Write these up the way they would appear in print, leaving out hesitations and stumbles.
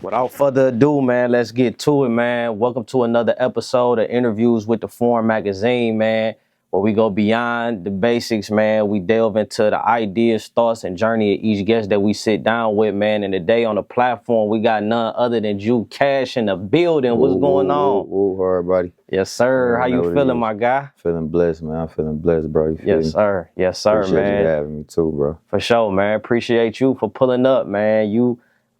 Without further ado, man, let's get to it, man. Welcome to another episode of Interviews with the Foreign Magazine, man, where we go beyond the basics, man. We delve into the ideas, thoughts, and journey of each guest that we sit down with, man. And today on the platform, we got none other than Ju Cash in the building. What's going on? Hardbody. Yes, sir. How you feeling, my guy? Feeling blessed, man. I'm feeling blessed, bro. Yes, sir. Yes, sir, Appreciate man. you having me too, bro. For sure, man. Appreciate you for pulling up, man. You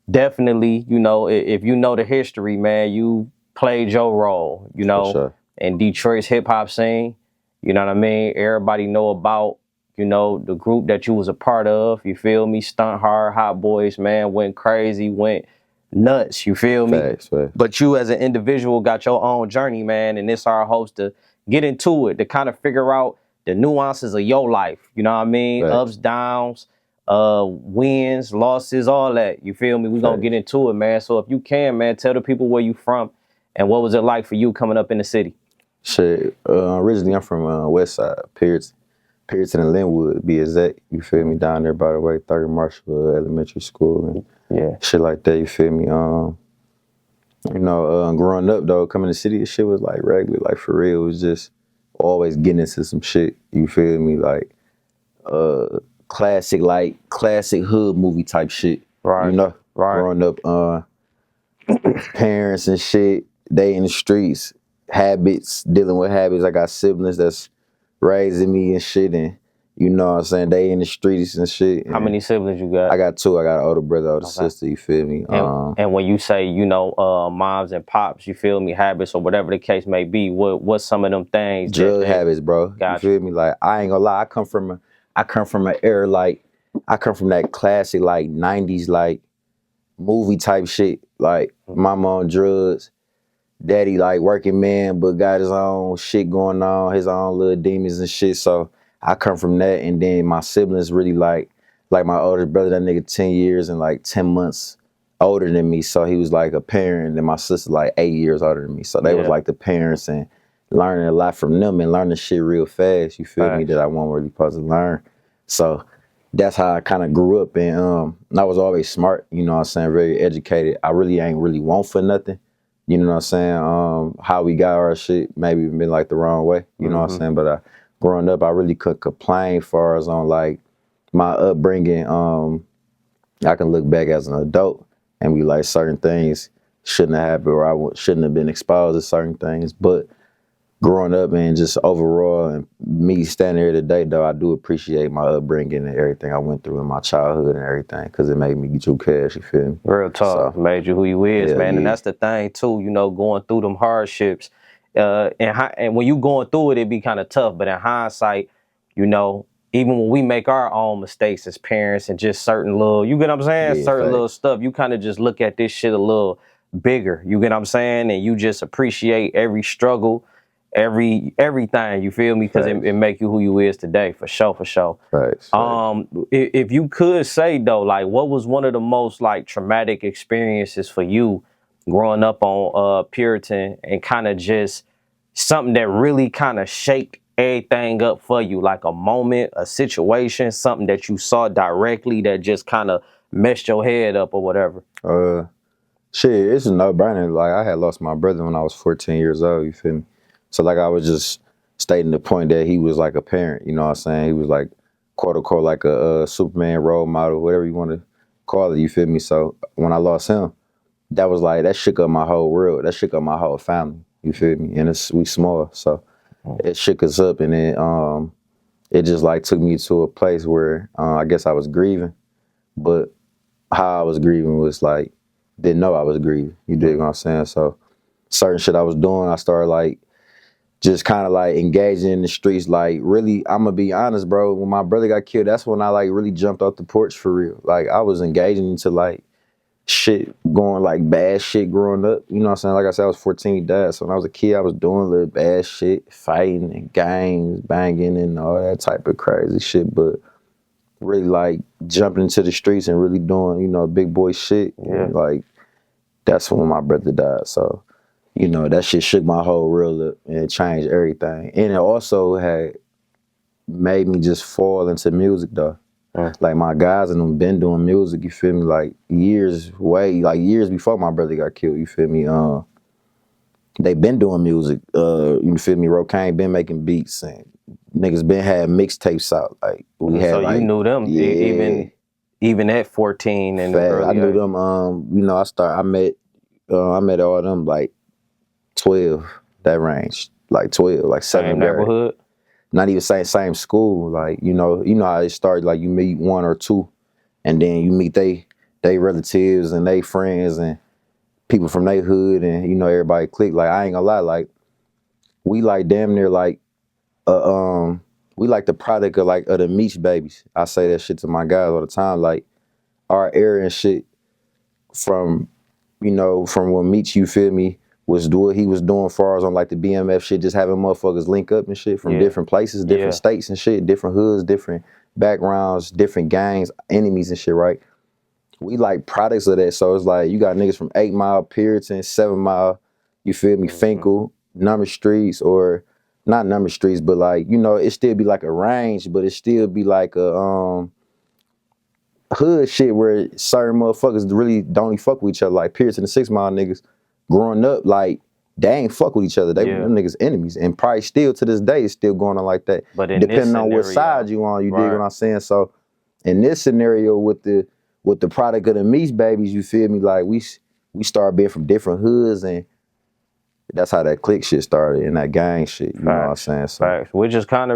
definitely, you know, if you know the history, man, you played your role, you know, sure. in Detroit's hip hop scene. You know what I mean? Everybody know about, you know, the group that you was a part of. You feel me? Stunthard Hot Boyz, man, went crazy, went nuts. You feel me? Facts. But you as an individual got your own journey, man, and it's our hopes to get into it, to kind of figure out the nuances of your life. You know what I mean? Facts. Ups, downs, wins, losses, all that. You feel me? We're gonna get into it, man. So if you can, man, tell the people where you from and what was it like for you coming up in the city? Shit, originally I'm from West Side, Pearson and Linwood, be exact. You feel me? Down there, by the way, 3rd Marshall Elementary School and shit like that. You feel me? You know, growing up though, coming to the city, shit was like regular, like for real. It was just always getting into some shit. You feel me? Like classic hood movie type shit. Right. You know? Right. Growing up, parents and shit, they in the streets, habits, dealing with habits. I got siblings that's raising me and shit, and you know what I'm saying, they in the streets and shit. How many siblings you got? I got 2. I got an older brother, older sister, you feel me? And when you say, you know, moms and pops, you feel me, habits or whatever the case may be, what's some of them things? Drug habits, bro. Gotcha. You feel me? Like, I ain't gonna lie, I come from an era, like, I come from that classic, like, 90s, like, movie type shit. Like, mama on drugs, daddy, like, working man, but got his own shit going on, his own little demons and shit. So I come from that, and then my siblings really like my older brother, that nigga 10 years and like 10 months older than me. So he was like a parent, and my sister like 8 years older than me. So they was like the parents, and learning a lot from them and learning shit real fast, you feel me, that I wasn't really supposed to learn. So that's how I kind of grew up, and I was always smart, you know what I'm saying, very educated. I really ain't really want for nothing. You know what I'm saying? How we got our shit maybe been like the wrong way, you know what I'm saying? But growing up, I really couldn't complain far as on like my upbringing. I can look back as an adult and be like, certain things shouldn't have happened, or I shouldn't have been exposed to certain things. But growing up and just overall, and me standing here today, though, I do appreciate my upbringing and everything I went through in my childhood and everything, because it made me get you cash, you feel me? Real talk, made you who you is, man. And that's the thing, too, you know, going through them hardships. And when you going through it, it be kind of tough. But in hindsight, you know, even when we make our own mistakes as parents and just certain little, you get what I'm saying? Yeah, certain little stuff, you kind of just look at this shit a little bigger. You get what I'm saying? And you just appreciate every struggle, everything, you feel me? Because it make you who you is today, for sure. Right. If you could say though, like, what was one of the most like traumatic experiences for you growing up on Puritan, and kind of just something that really kind of shaped everything up for you, like a moment, a situation, something that you saw directly that just kind of messed your head up or whatever? Shit, it's a no-brainer. Like, I had lost my brother when I was 14 years old, you feel me? So like, I was just stating the point that he was like a parent, you know what I'm saying? He was like, quote unquote, like a Superman role model, whatever you want to call it, you feel me? So when I lost him, that was like, that shook up my whole world. That shook up my whole family, you feel me? And we small, so it shook us up, and it just like took me to a place where I guess I was grieving, but how I was grieving was like, didn't know I was grieving, you dig what I'm saying? So certain shit I was doing, I started like, just kind of like engaging in the streets. Like, really, I'm gonna be honest, bro, when my brother got killed, that's when I like really jumped off the porch for real. Like, I was engaging into like shit, going like bad shit growing up. You know what I'm saying? Like I said, I was 14, he died. So when I was a kid, I was doing little bad shit, fighting and gangs, banging and all that type of crazy shit. But really like jumping into the streets and really doing, you know, big boy shit. Yeah. Like, that's when my brother died. So, you know, that shit shook my whole world up, and it changed everything. And it also had made me just fall into music, though. Like my guys and them been doing music, you feel me? Like years before my brother got killed, you feel me? They been doing music. You feel me? Rocaine been making beats and niggas been had mixtapes out. Like we had So like, you knew them even at 14 and early I knew age. them. I met all of them like 12, that range, like 12, like Same 7th grade. neighborhood. Not even same school. Like you know how it started. Like you meet one or two, and then you meet they relatives and they friends and people from their hood, and you know everybody click. Like I ain't gonna lie, like we like damn near like we like the product of like of the Meech babies. I say that shit to my guys all the time. Like our era and shit from from when Meech, you feel me, was doing what he was doing far as on like the BMF shit, just having motherfuckers link up and shit from different places, different states and shit, different hoods, different backgrounds, different gangs, enemies and shit, right? We like products of that. So it's like you got niggas from 8 Mile, Puritan, 7 Mile, you feel me, Finkel, Number Streets, or not Number Streets, but like, it still be like a range, but it still be like a hood shit where certain motherfuckers really don't even fuck with each other. Like Puritan and 6 Mile niggas growing up, like they ain't fuck with each other. They them niggas enemies, and probably still to this day it's still going on like that. But depending on what side you on, you dig what I'm saying? So in this scenario with the product of the Meech babies, you feel me? Like we started being from different hoods, and that's how that clique shit started and that gang shit. You know what I'm saying? So which kind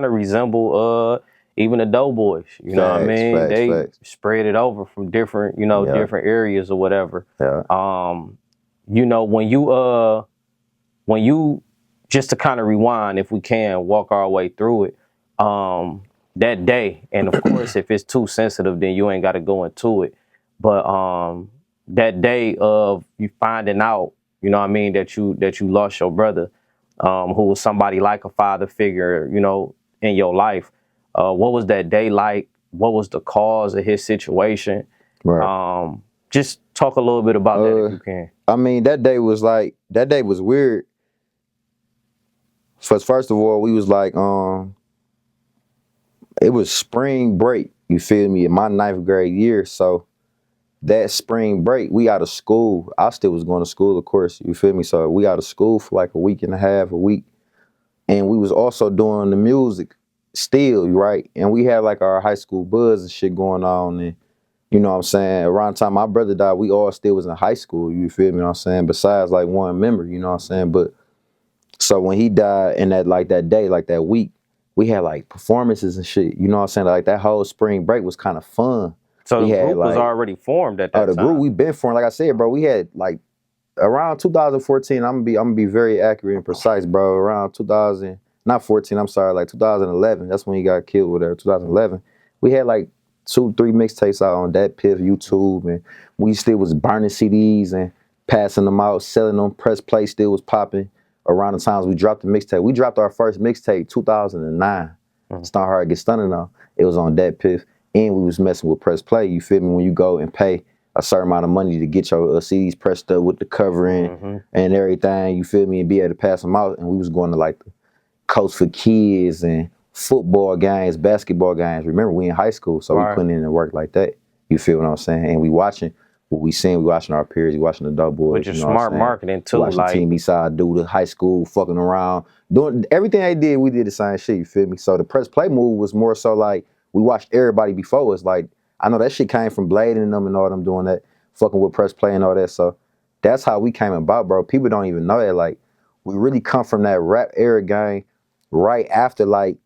of resemble even the Doughboys. You know what I mean? They spread it over from different different areas or whatever. Yeah. When you just to kind of rewind, if we can walk our way through it, that day, and of course, if it's too sensitive, then you ain't got to go into it. But that day of you finding out, you know what I mean, that you lost your brother, who was somebody like a father figure, in your life. What was that day like? What was the cause of his situation? Right. Just talk a little bit about that if you can. I mean, that day was weird. First of all, we was like, it was spring break, you feel me, in my 9th grade year. So that spring break, we out of school. I still was going to school, of course, you feel me? So we out of school for like a week and a half, a week. And we was also doing the music still, right? And we had like our high school buzz and shit going on. And you know what I'm saying? Around the time my brother died, we all still was in high school, you feel me what I'm saying? Besides like one member, you know what I'm saying? But so when he died in that day, like that week, we had like performances and shit, you know what I'm saying? Like that whole spring break was kind of fun. So the group was already formed at that time. The group we been formed, like I said, bro, we had like around 2014, I'm gonna be very accurate and precise, bro. Around 2000, not 14, I'm sorry, like 2011, that's when he got killed, whatever, 2011. We had like 2-3 mixtapes out on that Piff, YouTube, and we still was burning CDs and passing them out, selling them. Press Play still was popping around the times we dropped the mixtape. We dropped our first mixtape 2009. It's not hard to get stunted now. It was on that Piff, and we was messing with Press Play. You feel me? When you go and pay a certain amount of money to get your CDs pressed up with the covering and everything, you feel me, and be able to pass them out. And we was going to like the Coast for Kids and football games, basketball games. Remember, we in high school, so we putting in the work like that. You feel what I'm saying? And we watching what we seeing. We watching our peers. We watching the Doughboys. Which is smart marketing too. Watching like Team Eastside do the high school fucking around, doing everything they did. We did the same shit. You feel me? So the Press Play move was more so like we watched everybody before us. Like I know that shit came from Blade and them and all them doing that, fucking with Press Play and all that. So that's how we came about, bro. People don't even know that. Like we really come from that rap era gang right after like.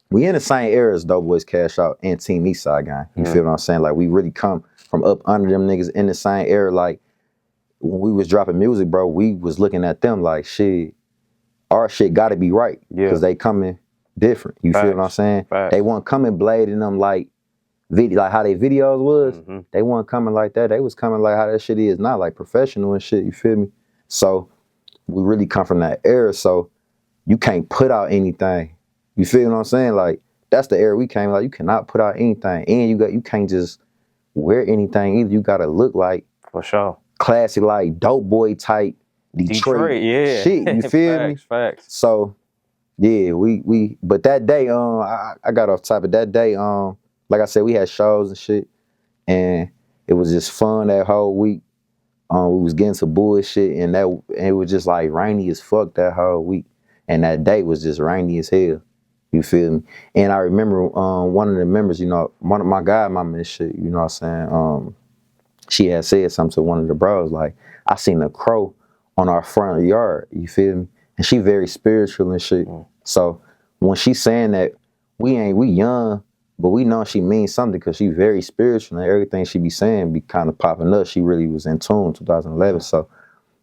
We in the same era as Doughboys, Cash Out, and Team Eastside gang. You feel what I'm saying? Like we really come from up under them niggas in the same era. Like when we was dropping music, bro, we was looking at them like shit. Our shit got to be right because they coming different. You feel what I'm saying? They weren't coming blading them like how they videos was. They weren't coming like that. They was coming like how that shit is now, like professional and shit. You feel me? So we really come from that era. So you can't put out anything. You feel what I'm saying? Like that's the era we came. Like you cannot put out anything, and you can't just wear anything either. You gotta look like for sure classic, like dope boy type Detroit shit. You feel me? Facts. So yeah, we. But that day, I got off topic. That day, like I said, we had shows and shit, and it was just fun that whole week. We was getting some bullshit, and it was just like rainy as fuck that whole week, and that day was just rainy as hell. You feel me? And I remember one of the members, you know, one of my godmama and shit, you know what I'm saying? She had said something to one of the bros, like, I seen a crow on our front yard, you feel me? And she very spiritual and shit. So when she saying that, we young, but we know she means something because she very spiritual and everything she be saying be kind of popping up. She really was in tune 2011. So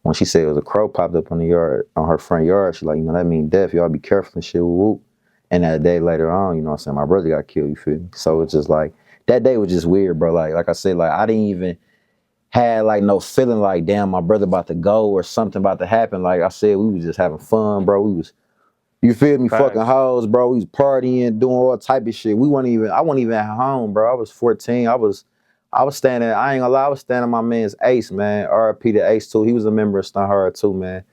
when she said it was a crow popped up on the yard, on her front yard, she like, you know, that mean death. Y'all be careful and shit. Whoop. And that day later on, you know what I'm saying, my brother got killed, you feel me? So it's just like, that day was just weird, bro. Like I said, like I didn't even had like no feeling like, damn, my brother about to go or something about to happen. Like I said, we was just having fun, bro. We was, you feel me, fucking hoes, bro. We was partying, doing all type of shit. I wasn't even at home, bro. I was 14. I was standing, I ain't gonna lie, I was standing my man's Ace, man. RIP to Ace too. He was a member of Stunthard too, man.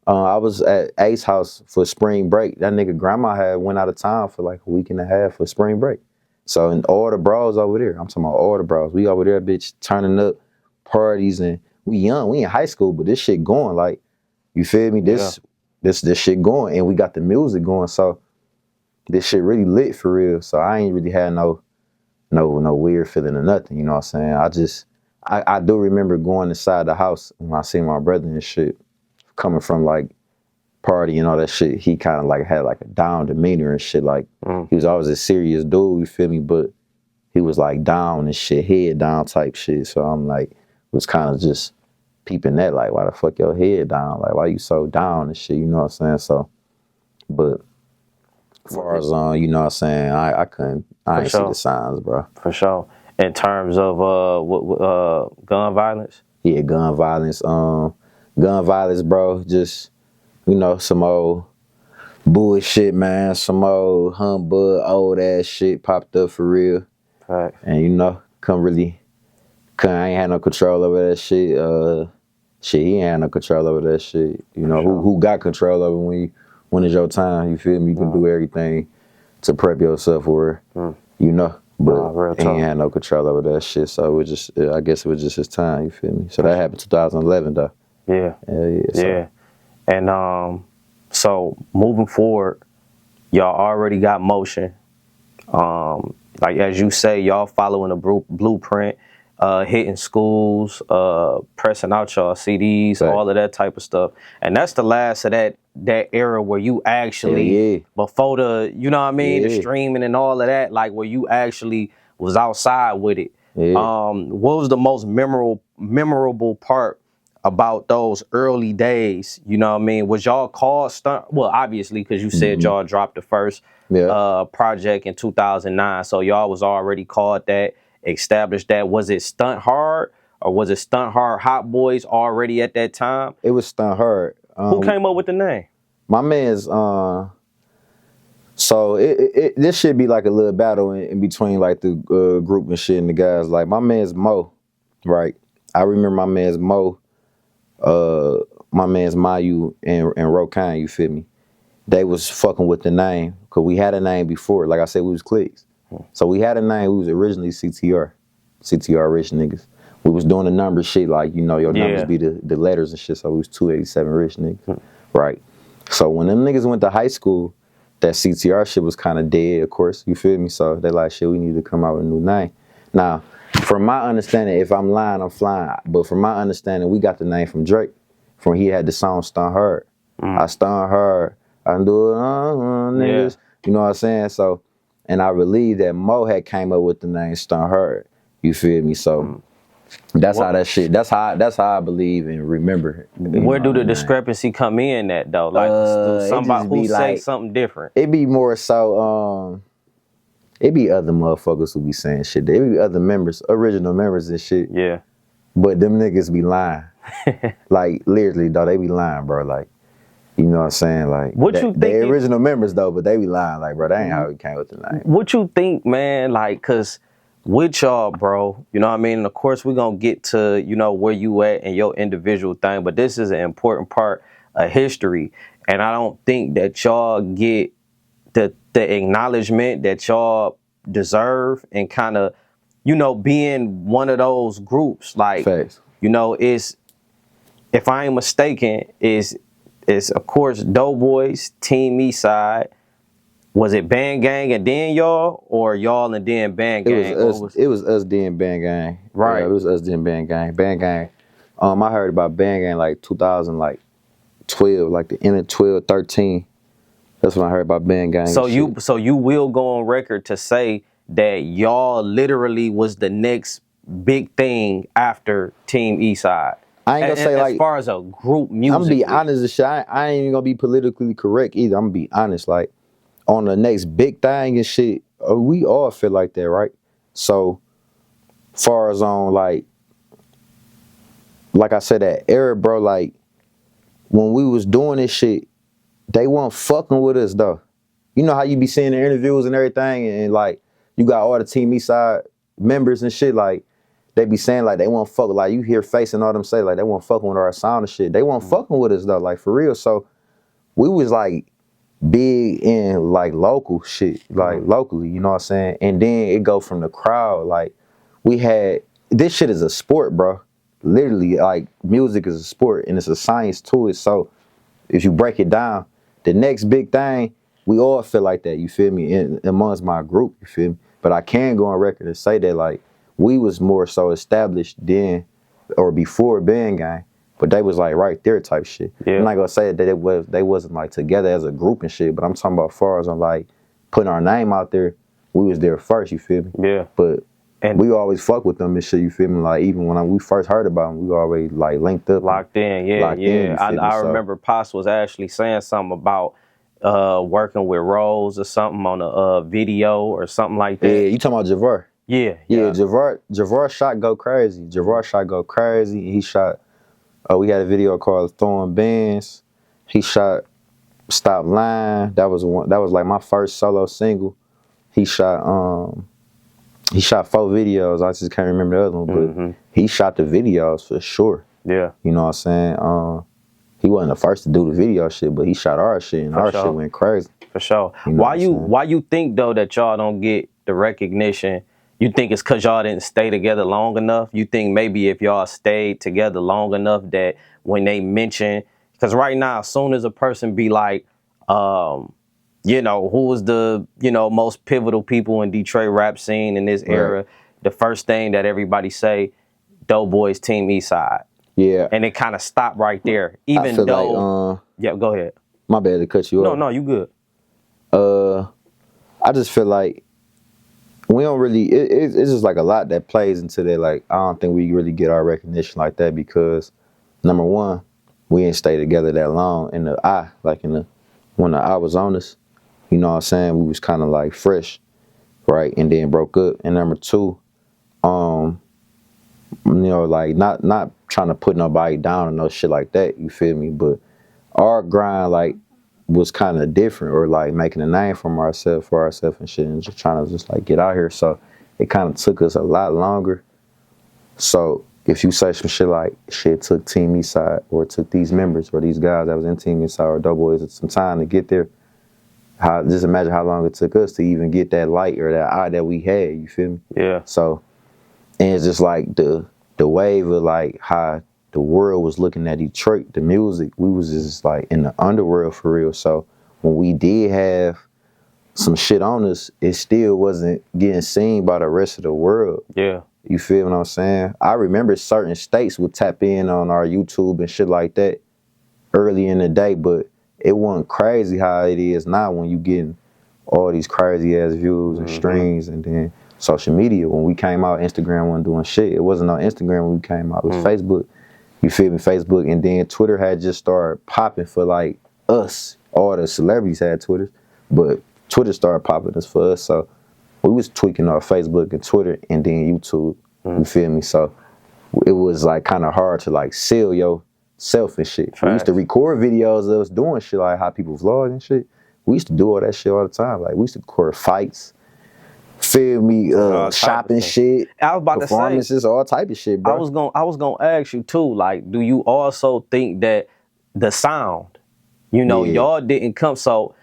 I was at Ace house for spring break. That nigga grandma had went out of town for like a week and a half for spring break. So and all the bros over there, I'm talking about all the bros. We over there, bitch, turning up parties, and we young, we in high school, but this shit going, like, you feel me? This shit going, and we got the music going, so this shit really lit for real. So I ain't really had no weird feeling or nothing, you know what I'm saying? I do remember going inside the house when I seen my brother and shit coming from like party and all that shit. He kind of like had like a down demeanor and shit, like he was always a serious dude, you feel me? But he was like down and shit, head down type shit. So I'm like, was kind of just peeping that, like, why the fuck your head down? Like, why you so down and shit, you know what I'm saying? So, but as far as, you know what I'm saying, I ain't see the signs, bro. For sure. In terms of gun violence? Yeah, gun violence, bro, just, you know, some old bullshit, man, some old humbug, old ass shit popped up for real. Right. And, you know, I ain't had no control over that shit. He ain't had no control over that shit. You know, who got control over when it's your time, you feel me? You can do everything to prep yourself for it, you know? But he ain't had no control over that shit. So it was just, I guess it was just his time, you feel me? So that happened 2011 though. Yeah. So. Yeah. And so moving forward, y'all already got motion. Like as you say, y'all following a blueprint, hitting schools, pressing out y'all CDs, all of that type of stuff. And that's the last of that era where you actually, before the, you know what I mean, the streaming and all of that, like where you actually was outside with it. What was the most memorable part about those early days? You know what I mean? Was y'all called Stunt? Well, obviously, because you said y'all dropped the first project in 2009. So y'all was already called that, established that. Was it Stunt Hard or was it Stunthard Hot Boyz already at that time? It was Stunthard. Who came up with the name? My man's, so this should be like a little battle in between like the group and shit and the guys. Like my man's Mo, right? I remember my man's Mo, my man's Mayu and Rokan, you feel me? They was fucking with the name because we had a name before. Like I said, we was cliques. So we had a name. We was originally CTR Rich Niggas. We was doing the number shit, like, you know, your numbers be the letters and shit. So we was 287 Rich Niggas, right? So when them niggas went to high school, that CTR shit was kind of dead, of course. You feel me? So they like, shit, we need to come out with a new name. Now, from my understanding, if I'm lying, I'm flying. But from my understanding, we got the name from Drake. From he had the song Stun Hard. I stun hard. I do it, niggas. You know what I'm saying? So, and I believe that Mo had came up with the name Stun Hard. You feel me? So that's how that shit. That's how I believe and remember. Where do the discrepancy come in at though? Like somebody who say something different. It be more so. It be other motherfuckers who be saying shit. There be other members, original members and shit. Yeah. But them niggas be lying. Like literally, though, they be lying, bro. Like, you know what I'm saying? Like, what you think? They original members though, but they be lying. Like, bro, that ain't how we came with the name. What you think, man? Like, cause with y'all, bro, you know what I mean? And of course, we're gonna get to, you know, where you at and your individual thing, but this is an important part of history. And I don't think that y'all get the acknowledgement that y'all deserve, and kind of, you know, being one of those groups. Like, Facts. you know, it's, if I ain't mistaken, is of course Doughboys, Team Eastside. Was it Band Gang and then y'all, or y'all and then Band Gang? It was us then Band Gang. Right. Yeah, it was us then Band Gang. Band Gang. I heard about Band Gang like 2012, like the end of 12, 13. That's when I heard about Band Gang. So you will go on record to say that y'all literally was the next big thing after Team Eastside. I ain't gonna say like, as far as a group music. I'm gonna be honest and shit. I ain't even gonna be politically correct either. I'm gonna be honest. Like, on the next big thing and shit, we all feel like that, right? So, far as on like I said, that era, bro, like, when we was doing this shit, they weren't fucking with us, though. You know how you be seeing the interviews and everything, and like, you got all the Team Eastside members and shit, like, they be saying like they won't fuck, like you hear Face and all them say like they won't fucking with our sound and shit. They won't fucking with us though, like for real. So we was like big in like local shit, like locally, you know what I'm saying? And then it go from the crowd, like we had, this shit is a sport, bro. Literally, like music is a sport and it's a science to it. So if you break it down, the next big thing, we all feel like that, you feel me? Amongst my group, you feel me? But I can go on record and say that like we was more so established then or before Band Gang, but they was like right there type shit. Yeah. I'm not gonna say that they wasn't like together as a group and shit, but I'm talking about far as on like putting our name out there, we was there first, you feel me? Yeah. But we always fuck with them and shit, you feel me? Like even when we first heard about them, we always like linked up. Locked in, yeah, yeah. I remember Pops was actually saying something about working with Rose or something on a video or something like that. Yeah, you talking about Javar? Yeah. Javar shot go crazy. Javar shot go crazy. He shot, we had a video called Throwing Bands. He shot Stop Lying. That was like my first solo single. He shot 4 videos. I just can't remember the other one, but he shot the videos for sure. Yeah. You know what I'm saying? He wasn't the first to do the video shit, but he shot our shit and our shit went crazy. For sure. You know why you think though that y'all don't get the recognition? You think it's because y'all didn't stay together long enough? You think maybe if y'all stayed together long enough that when they mention, because right now, as soon as a person be like, you know, who was the, you know, most pivotal people in Detroit rap scene in this era, the first thing that everybody say, Doughboys, Team Eastside. Yeah. And it kind of stopped right there. Even though, like, yeah, go ahead. My bad to cut you off. No, you good. I just feel like we don't really, it's just like a lot that plays into that. Like, I don't think we really get our recognition like that because, number one, we didn't stay together that long. When the I was on us, you know what I'm saying, we was kind of like fresh, right? And then broke up. And number two, you know, like not trying to put nobody down or no shit like that, you feel me? But our grind, like, was kind of different, or like making a name for ourselves and shit, and just trying to just like get out here. So it kind of took us a lot longer. So if you say some shit like, shit took Team Eastside, or it took these members or these guys that was in Team Eastside or Doughboys some time to get there, just imagine how long it took us to even get that light or that eye that we had, you feel me? Yeah. So, and it's just like the wave of like how the world was looking at Detroit, the music, we was just like in the underworld for real. So when we did have some shit on us, it still wasn't getting seen by the rest of the world. Yeah. You feel what I'm saying? I remember certain states would tap in on our YouTube and shit like that early in the day, but it wasn't crazy how it is now when you getting all these crazy ass views and streams. And then social media, when we came out, Instagram wasn't doing shit. It wasn't on Instagram when we came out, it was Facebook. You feel me? Facebook. And then Twitter had just started popping for like us. All the celebrities had Twitter, but Twitter started popping us for us. So we was tweaking our Facebook and Twitter and then YouTube. You feel me? So it was like kind of hard to like sell yourself and shit. We used to record videos of us doing shit, like how people vlog and shit. We used to do all that shit all the time. Like we used to record fights. Feel me, shopping shit, I was about performances, to say, all type of shit, bro. I was gonna ask you too, like, do you also think that the sound, you know, y'all didn't come, so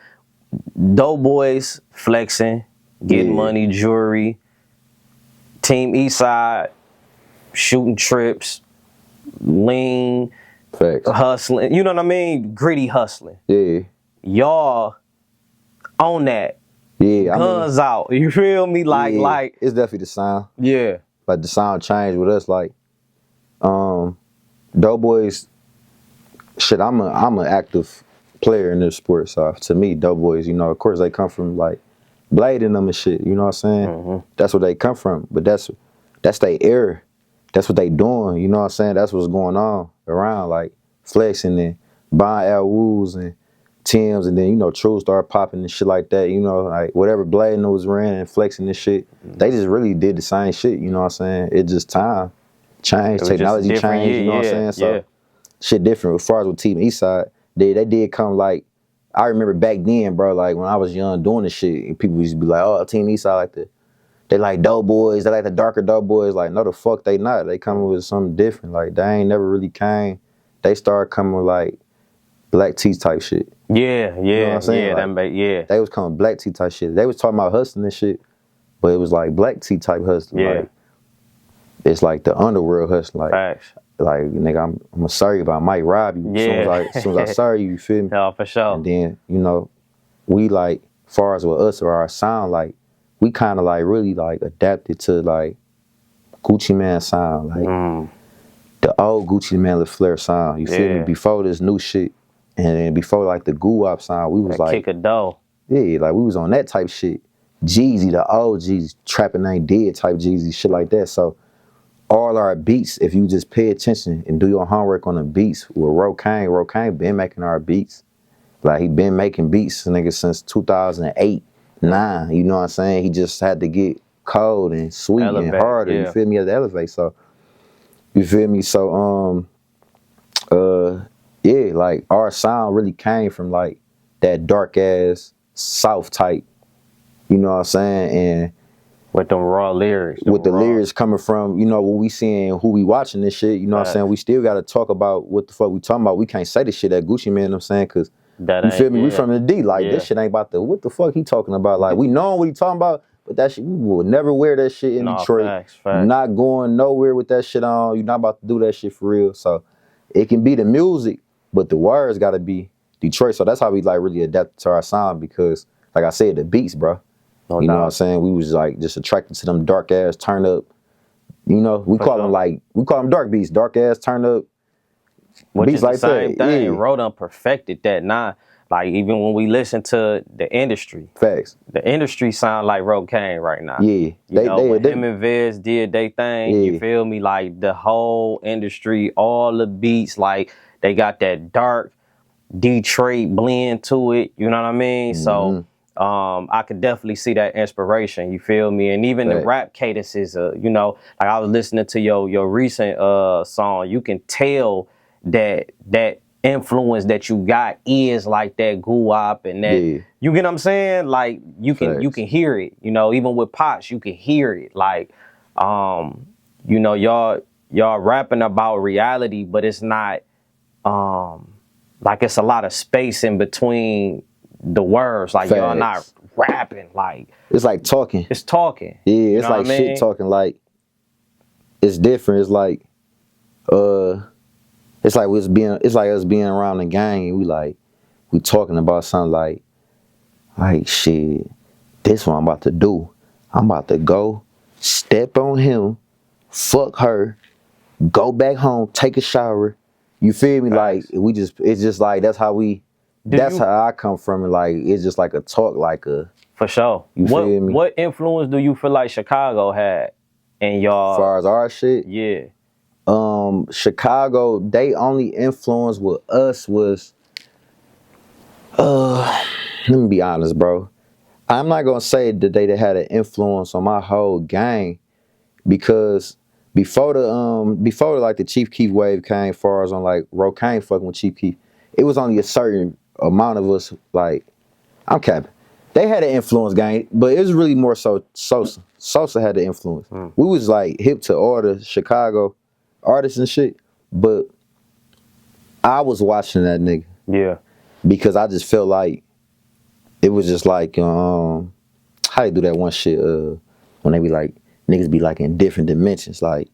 Doughboys flexing, getting money, jewelry. Team Eastside, shooting trips, lean, Facts. hustling. You know what I mean? Gritty hustling. Yeah. Y'all on that. Yeah. Guns out. You feel me? Like it's definitely the sound. Yeah. Like the sound changed with us. Like, Doughboys. Shit, I'm an active player in this sport. So to me, Doughboys, you know, of course they come from like blading them and shit. You know what I'm saying? That's where they come from. But that's their era. That's what they doing. You know what I'm saying? That's what's going on around, like flexing and buying Al Woos and Tim's, and then, you know, True started popping and shit like that. You know, like whatever blading was ran and flexing and shit, they just really did the same shit. You know what I'm saying? It just time changed, technology changed. You know what I'm saying? So shit different. As far as with Team Eastside, they did come like, I remember back then, bro, like when I was young doing this shit, and people used to be like, oh, Team Eastside like they like Doughboys, they like the darker Doughboys. Like, no, the fuck they not. They coming with something different. Like, they ain't never really came. They started coming with like black tea type shit. Yeah, You know what I'm saying? Like, they was coming black tea type shit. They was talking about hustling and shit, but it was like black tea type hustling. Yeah. Like, it's like the underworld hustling. Like, facts. Like, nigga, I'm gonna sorry if I might rob you. As soon as I sorry you feel me? Yeah, for sure. And then, you know, we like, far as with us or our sound, like, we kind of like really like adapted to like Gucci Mane sound, like the old Gucci Mane LaFleur sound. You feel me? Before this new shit, and then before like the Goo-Wop sound, we was like kick a dough. Yeah, like we was on that type shit. Jeezy, the old Jeezy, Trappin' Ain't Dead type Jeezy, shit like that. So all our beats, if you just pay attention and do your homework on the beats with Rocaine been making our beats. Like, he been making beats, nigga, since 2008. Nah, you know what I'm saying? He just had to get cold and sweet and harder, you feel me, at the elevate. So, you feel me? So, yeah, like, our sound really came from, like, that dark-ass South type, you know what I'm saying? And with them raw lyrics. With the lyrics coming from, you know, what we seeing, who we watching this shit, you know what I'm saying? We still got to talk about what the fuck we talking about. We can't say this shit at Gucci Mane, you know what I'm saying? Because, you feel me? We from the D. Like, this shit ain't about the, what the fuck he talking about? Like, we know what he talking about, but that shit, we will never wear that shit in Detroit. Facts. Not going nowhere with that shit on. You're not about to do that shit for real. So, it can be the music, but the words got to be Detroit. So, that's how we, like, really adapted to our sound because, like I said, the beats, bro. You know what I'm saying? We was, like, just attracted to them dark-ass, turn-up, you know? We call them dark beats, dark-ass, turn-up. Which beats is the like same that. thing. Yeah. Rodon perfected that. Nah, like even when we listen to the industry, facts. The industry sound like Rocaine right now. Yeah, when him and Vez did they thing. You feel me? Like the whole industry, all the beats, like they got that dark Detroit blend to it. You know what I mean? So I could definitely see that inspiration. You feel me? And even the rap cadences, you know, like I was listening to your recent song. You can tell that influence that you got is like that Goo-Wop and that you get what I'm saying? Like you can hear it, you know, even with Pots, you can hear it. Like you know, y'all rapping about reality, but it's not like it's a lot of space in between the words. Like y'all not rapping, like it's like talking. It's talking. Yeah, it's like shit talking. Like it's different. It's like it's like us being around the gang and we talking about something like shit, this what I'm about to do. I'm about to go step on him, fuck her, go back home, take a shower. You feel me? Like it's just like that's how I come from. And like it's just like a talk, like a for sure. You feel me? What influence do you feel like Chicago had in y'all? As far as our shit? Yeah. Chicago, they only influence with us was let me be honest, bro. I'm not gonna say that they had an influence on my whole gang because before like the Chief Keef wave came, as far as on like Rocaine fucking with Chief Keef, it was only a certain amount of us. Like, I'm capping. They had an influence, gang, but it was really more so Sosa. Sosa had the influence. We was like hip to all the Chicago artists and shit, but I was watching that nigga. Yeah. Because I just felt like it was just like how how they do that one shit, when they be like, niggas be like in different dimensions, like,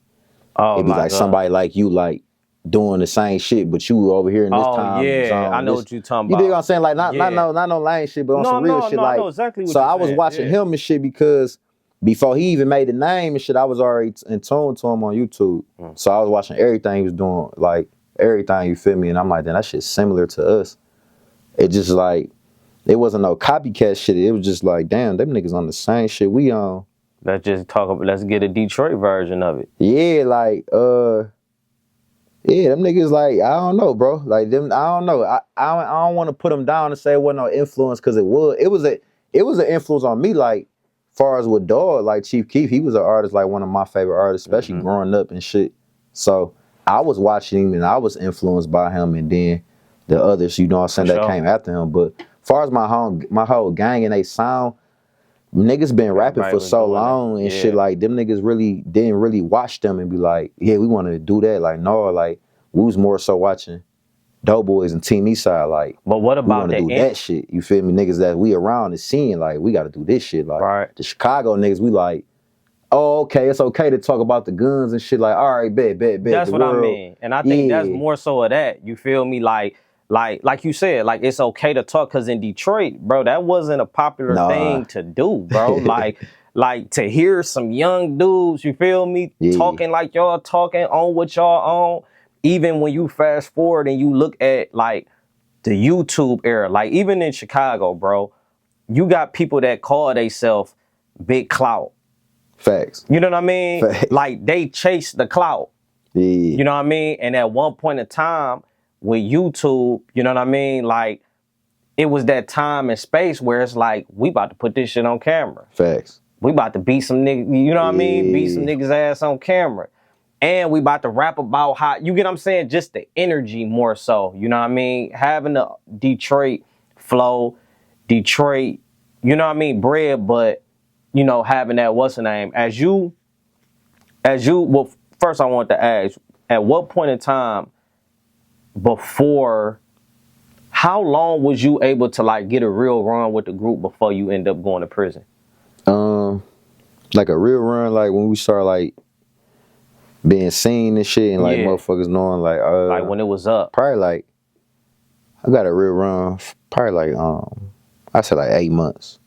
Oh it be my like God. somebody like you, like, doing the same shit, but you over here in this time yeah, zone. I know this, what you talking you dig about. what I'm saying? Like, not Yeah. no lame shit, but on No, some real no, shit, no, I like, know exactly what so you're I was saying. watching Yeah. him and shit because before he even made the name and shit, I was already in tune to him on YouTube. So I was watching everything he was doing, like, everything, you feel me? And I'm like, damn, that shit's similar to us. It just like, it wasn't no copycat shit. It was just like, damn, them niggas on the same shit we on. Let's just talk about, let's get a Detroit version of it. Yeah, like, yeah, them niggas like, I don't know, bro. Like them, I don't know. I don't want to put them down and say it wasn't no influence, because it was an influence on me, like, far as with Dog, like Chief Keef, he was an artist, like one of my favorite artists, especially growing up and shit. So I was watching him and I was influenced by him, and then the others, you know what I'm saying, that came after him. But far as my whole gang and they sound, niggas been rapping for so long and shit, like, them niggas really didn't really watch them and be like, yeah, we want to do that. Like, no, like, we was more so watching Doughboys and Team Eastside, like, but what about we want to do that shit, you feel me? Niggas that we around and seeing, like, we got to do this shit. Like, the Chicago niggas, we like, oh, okay, it's okay to talk about the guns and shit, like, all right, bet. That's what I mean. And I think that's more so of that, you feel me? Like you said, like, it's okay to talk, because in Detroit, bro, that wasn't a popular thing to do, bro. like to hear some young dudes, you feel me, talking like y'all talking, on what y'all on. Even when you fast forward and you look at, like, the YouTube era, like, even in Chicago, bro, you got people that call themselves Big Clout. Facts. You know what I mean? Facts. Like, they chase the clout. Yeah. You know what I mean? And at one point in time with YouTube, you know what I mean? Like, it was that time and space where it's like, we about to put this shit on camera. Facts. We about to beat some niggas, you know what I mean? Beat some niggas' ass on camera. And we about to rap about how, you get what I'm saying? Just the energy more so, you know what I mean? Having the Detroit flow, Detroit, you know what I mean, bread, but, you know, having that, what's the name? Well, first I want to ask, at what point in time before, how long was you able to, like, get a real run with the group before you end up going to prison? Like a real run, like when we start, like, being seen and shit, and like motherfuckers knowing, like when it was up. Probably like, I got a real run, probably like I said like 8 months.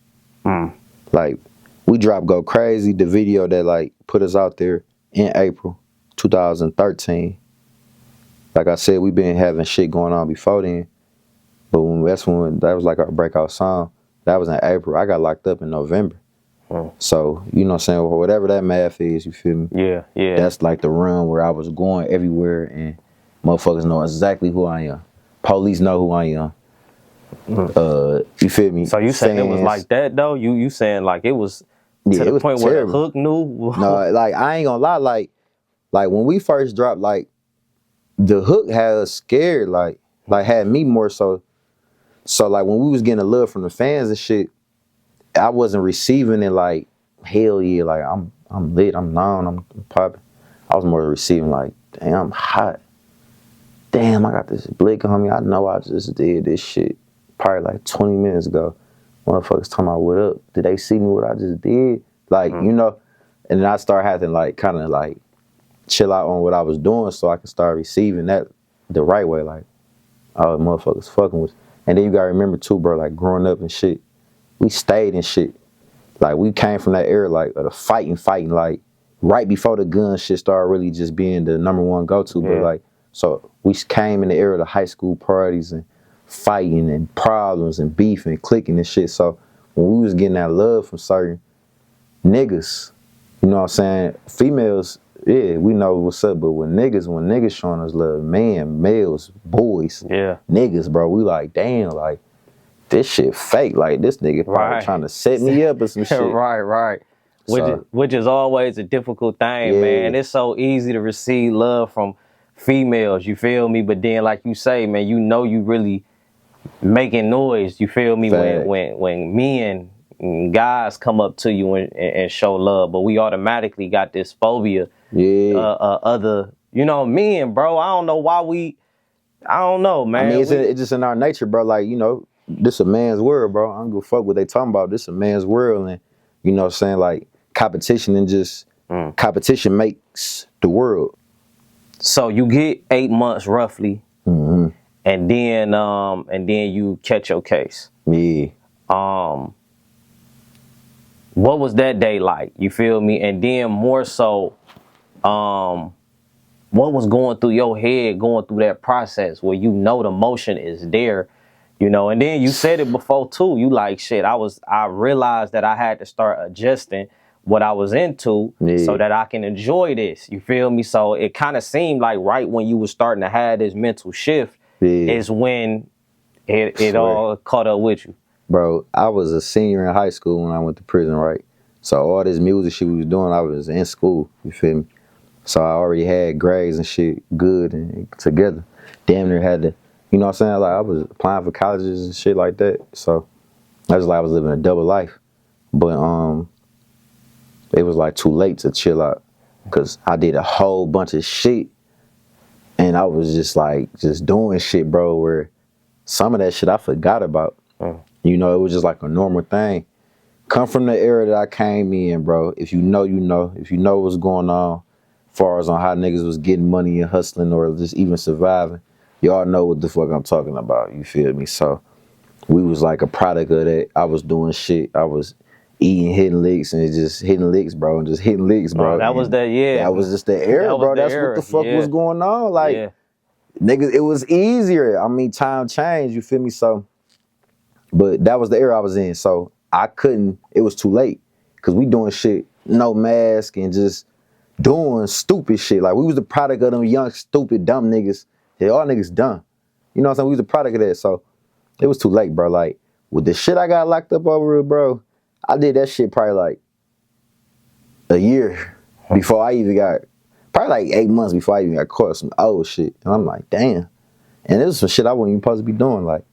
Like, we dropped Go Crazy, the video that, like, put us out there in April 2013. Like I said, we been having shit going on before then, but that was like our breakout song. That was in April. I got locked up in November. So, you know what I'm saying, whatever that math is, you feel me? Yeah. That's like the run where I was going everywhere and motherfuckers know exactly who I am. Police know who I am. You feel me? So you saying it was like that though? You saying like it was to the point where the hook knew? No, like, I ain't gonna lie, like when we first dropped, like, the hook had us scared, like had me more so. So like when we was getting a love from the fans and shit, I wasn't receiving it like, hell yeah, like I'm lit, I'm known, I'm popping. I was more receiving like, damn, I'm hot. Damn, I got this blick on me. I know I just did this shit probably like 20 minutes ago. Motherfuckers talking about what up. Did they see me what I just did? Like, you know, and then I started having to, like, kind of like chill out on what I was doing so I could start receiving that the right way. Like, oh, motherfuckers fucking with. And then you gotta remember too, bro, like, growing up and shit, we stayed in shit. Like, we came from that era, like, of the fighting, like, right before the gun shit started really just being the #1 go-to. But, like, so we came in the era of the high school parties and fighting and problems and beef and clicking and shit. So when we was getting that love from certain niggas, you know what I'm saying? Females, yeah, we know what's up, but when niggas showing us love, males, boys, niggas, bro, we like, damn, like, this shit fake. Like, this nigga probably trying to set me up or some shit. Right. Which is always a difficult thing, man. It's so easy to receive love from females, you feel me? But then, like you say, man, you know you really making noise, you feel me? When men and guys come up to you and show love, but we automatically got this phobia. Other, you know, men, bro. I don't know why I don't know, man. I mean, it's just in our nature, bro. Like, you know, this a man's world, bro. I don't give a fuck what they talking about. This a man's world, and You know what I'm saying? Like competition and just competition makes the world. So you get 8 months roughly, Mm-hmm. and then you catch your case. Yeah. What was that day like? You feel me? And then more so, what was going through your head going through that process where you know the motion is there, you know? And then you said it before too. You like, shit, I realized that I had to start adjusting what I was into so that I can enjoy this. You feel me? So it kind of seemed like right when you was starting to have this mental shift is when it all caught up with you. Bro, I was a senior in high school when I went to prison, right? So all this music shit we was doing, I was in school, you feel me? So I already had grades and shit good and together. Damn near had to, you know what I'm saying? Like I was applying for colleges and shit like that. So I was like I was living a double life. But it was like too late to chill out because I did a whole bunch of shit and I was just like just doing shit, bro, where some of that shit I forgot about. You know, it was just like a normal thing. Come from the era that I came in, bro. If you know, you know. If you know what's going on, as far as on how niggas was getting money and hustling or just even surviving, y'all know what the fuck I'm talking about. You feel me? So we was like a product of that. I was doing shit. I was eating hidden licks and just hitting licks, bro, and just hitting licks, bro. That was that, yeah. That was just the era, bro. That's what the fuck was going on. Like, niggas, it was easier. I mean, time changed, you feel me? So, but that was the era I was in. So I couldn't, it was too late. Cause we doing shit, no mask and just doing stupid shit. Like we was the product of them young, stupid, dumb niggas. They all niggas dumb. You know what I'm saying? We was the product of that. So it was too late, bro. Like with the shit I got locked up over it, bro, I did that shit probably like a year before I even got, probably like 8 months before I even got caught some old shit. And I'm like, damn. And it was some shit I wasn't even supposed to be doing. Like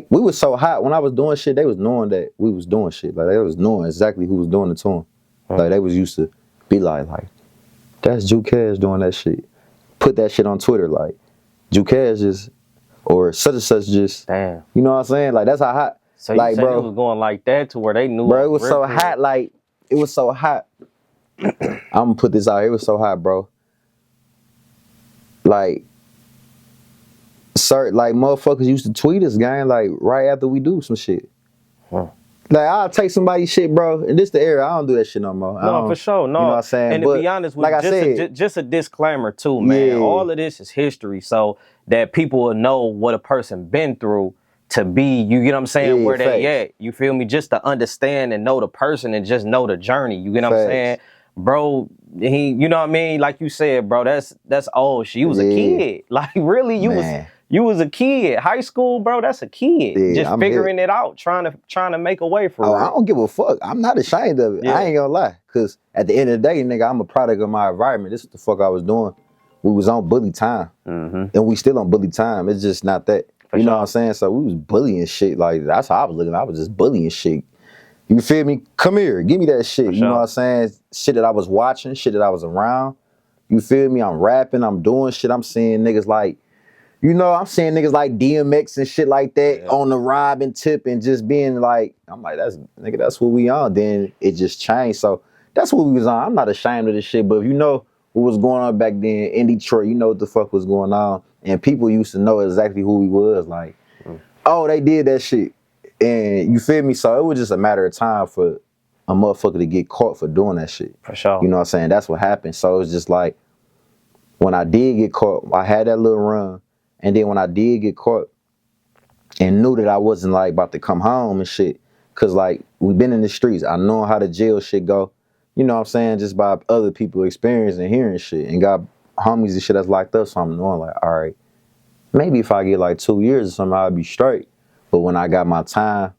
we was so hot when I was doing shit, they was knowing that we was doing shit. Like they was knowing exactly who was doing it to them. Like they was used to be like, that's Juke Cash doing that shit. Put that shit on Twitter, like Juke Cash just, or such and such just. Damn. You know what I'm saying? Like that's how hot. So you like, said bro, it was going like that to where they knew. Bro, it was so hot. Like it was so hot. I'm gonna put this out here. It was so hot, bro. Like. Like motherfuckers used to tweet us, gang, like right after we do some shit. Like I'll take somebody's shit, bro, and this the era. I don't do that shit no more. No, for sure, no. You know what I'm saying? And to be honest, like just a disclaimer too, man. Yeah. All of this is history, so that people will know what a person been through to be. You get what I'm saying? Yeah, where they at? You feel me? Just to understand and know the person and just know the journey. You get what I'm saying? Bro, you know what I mean? Like you said, bro, that's old shit. You was a kid. Like really, you was a kid. High school, bro, that's a kid. Yeah, just figuring it out, trying to make a way for it. I don't give a fuck. I'm not ashamed of it. Yeah. I ain't gonna lie. Cause at the end of the day, nigga, I'm a product of my environment. This is what the fuck I was doing. We was on bully time. And we still on bully time. It's just not that. You know what I'm saying? So we was bullying shit. Like that's how I was looking. I was just bullying shit. You feel me? Come here, give me that shit. You know what I'm saying? Shit that I was watching, shit that I was around. You feel me? I'm rapping, I'm doing shit. I'm seeing niggas like, you know, I'm seeing niggas like DMX and shit like that on the rob and tip and just being like, I'm like, that's what we on. Then it just changed. So that's what we was on. I'm not ashamed of this shit, but if you know what was going on back then in Detroit, you know what the fuck was going on. And people used to know exactly who we was. Like, oh, they did that shit. And you feel me? So it was just a matter of time for a motherfucker to get caught for doing that shit. For sure. You know what I'm saying? That's what happened. So it's just like, when I did get caught, I had that little run. And then when I did get caught and knew that I wasn't like about to come home and shit, cause like we been in the streets, I know how the jail shit go, you know what I'm saying, just by other people experiencing and hearing shit, and got homies and shit that's locked up, so I'm knowing like, all right, maybe if I get like 2 years or something, I'll be straight. But when I got my time,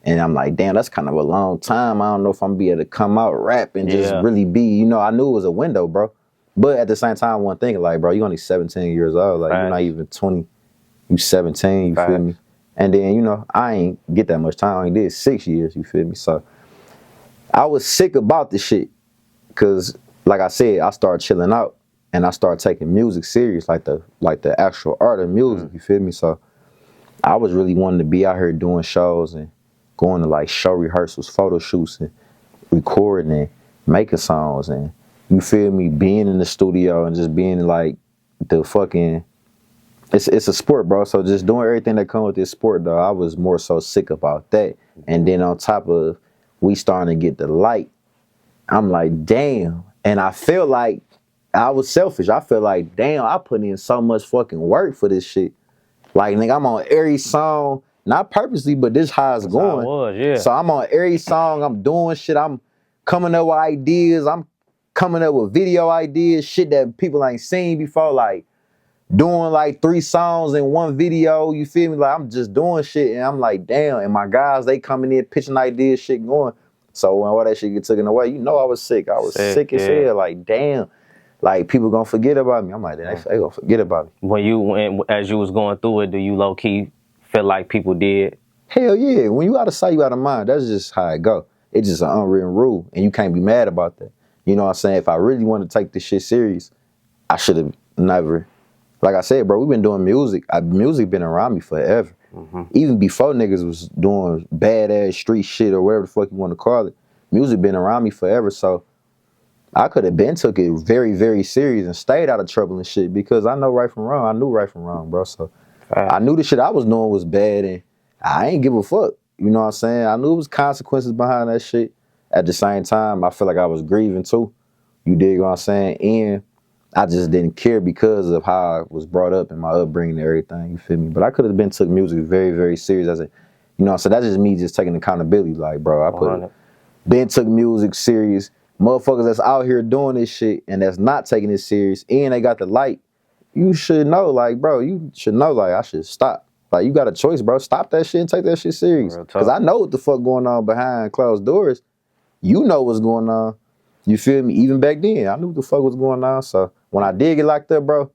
and I'm like, damn, that's kind of a long time. I don't know if I'm gonna be able to come out, rap, and just really be, you know, I knew it was a window, bro. But at the same time, I wasn't thinking like, bro, you only 17 years old. Like, you're not even 20. You 17, you feel me? And then, you know, I ain't get that much time. I only did 6 years, you feel me? So I was sick about this shit. Cause like I said, I started chilling out and I started taking music serious, like the actual art of music, you feel me? So I was really wanting to be out here doing shows and going to like show rehearsals, photo shoots, and recording and making songs, and you feel me, being in the studio and just being like the fucking, it's a sport, bro. So just doing everything that comes with this sport, though, I was more so sick about that. And then on top of we starting to get the light, I'm like, damn. And I feel like I was selfish. I feel like, damn, I put in so much fucking work for this shit. Like, nigga, I'm on every song, not purposely, but this how it's going. How it was, yeah. So I'm on every song, I'm doing shit, I'm coming up with ideas, I'm coming up with video ideas, shit that people ain't seen before, like doing like 3 songs in one video, you feel me? Like, I'm just doing shit, and I'm like, damn, and my guys, they coming in, pitching ideas, shit going. So when all that shit get taken away, you know I was sick. I was sick as hell, like, damn. Like, people gonna forget about me. I'm like, they gonna forget about me. As you was going through it, do you low key feel like people did? Hell yeah. When you out of sight, you out of mind. That's just how it go. It's just an unwritten rule, and you can't be mad about that. You know what I'm saying? If I really want to take this shit serious, I should have never. Like I said, bro, we've been doing music. Music been around me forever. Even before niggas was doing badass street shit or whatever the fuck you want to call it. Music been around me forever, so I could have been took it very, very serious and stayed out of trouble and shit because I know right from wrong. I knew right from wrong, bro. So I knew the shit I was doing was bad and I ain't give a fuck. You know what I'm saying? I knew it was consequences behind that shit. At the same time, I feel like I was grieving too. You dig what I'm saying? And I just didn't care because of how I was brought up and my upbringing and everything. You feel me? But I could have been took music very, very serious as a, you know. So that's just me just taking accountability. Like, bro, been took music serious. Motherfuckers that's out here doing this shit and that's not taking it serious and they got the light, you should know, like, bro, you should know, like, I should stop. Like, you got a choice, bro. Stop that shit and take that shit serious. Because I know what the fuck going on behind closed doors. You know what's going on. You feel me? Even back then, I knew what the fuck was going on. So when I did get locked up, bro,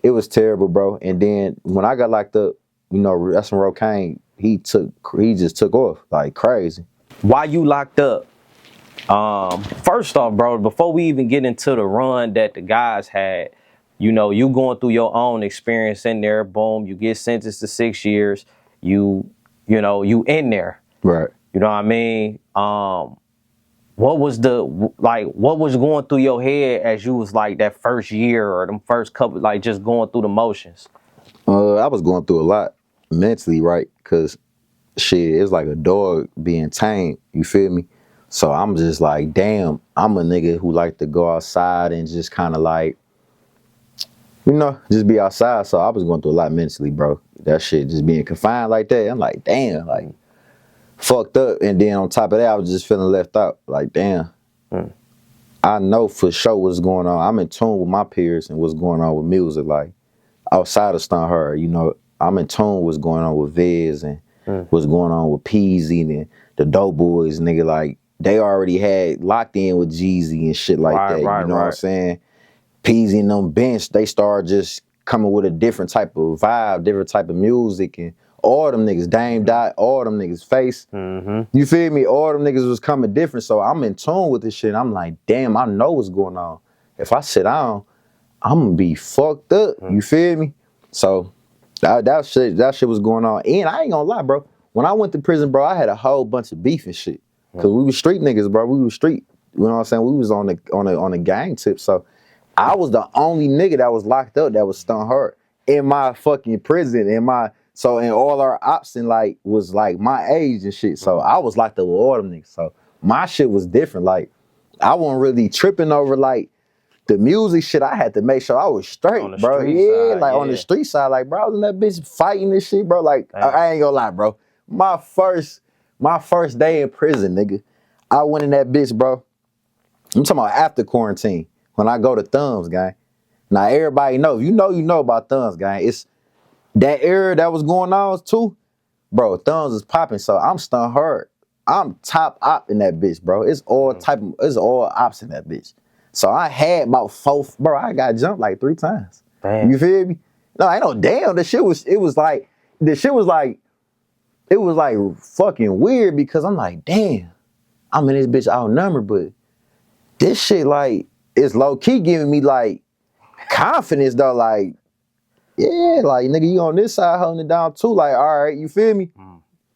it was terrible, bro. And then when I got locked up, you know, that's when Rocaine, he just took off like crazy. Why you locked up? First off, bro, before we even get into the run that the guys had, you know, you going through your own experience in there, boom, you get sentenced to 6 years, you know, you in there. Right. You know what I mean? What was going through your head as you was like that first year or them first couple, like just going through the motions? I was going through a lot mentally, right? Because shit, it's like a dog being tamed, you feel me? So I'm just like, damn, I'm a nigga who like to go outside and just kind of like, you know, just be outside. So I was going through a lot mentally, bro. That shit, just being confined like that. I'm like, damn, like, fucked up. And then on top of that, I was just feeling left out. Like, damn. I know for sure what's going on. I'm in tune with my peers and what's going on with music. Like, outside of Stunthard, you know, I'm in tune with what's going on with Vez and what's going on with Peasy and the Dope Boys, nigga. Like, they already had locked in with Jeezy and shit like that. You know what I'm saying? Peasy and them bench, they started just coming with a different type of vibe, different type of music, and all them niggas, Dame Dot, all them niggas Face. You feel me? All them niggas was coming different. So I'm in tune with this shit. I'm like, damn, I know what's going on. If I sit down, I'm gonna be fucked up. You feel me? So that shit was going on. And I ain't gonna lie, bro. When I went to prison, bro, I had a whole bunch of beef and shit. Cause we was street niggas, bro. We was street. You know what I'm saying? We was on the gang tip. So I was the only nigga that was locked up that was Stunthard in my fucking prison. And all our ops and like was like my age and shit. So I was locked up with all them niggas. So my shit was different. Like, I wasn't really tripping over like the music shit. I had to make sure I was straight, bro. Yeah, like on the street side, like, bro, I was in that bitch fighting this shit, bro. Like, I ain't gonna lie, bro. My first day in prison, nigga, I went in that bitch, bro. I'm talking about after quarantine, when I go to Thumbs, gang. Now, everybody know, if you know about Thumbs, gang. It's that era that was going on, too. Bro, Thumbs is popping, so I'm Stunthard. I'm top op in that bitch, bro. It's all ops in that bitch. So I had about 4, bro, I got jumped like 3 times. Damn. You feel me? No, I ain't no damn. It was like fucking weird because I'm like, damn, I'm in this bitch outnumbered, but this shit, like, it's low-key giving me, like, confidence, though, like, yeah, like, nigga, you on this side holding it down, too, like, all right, you feel me?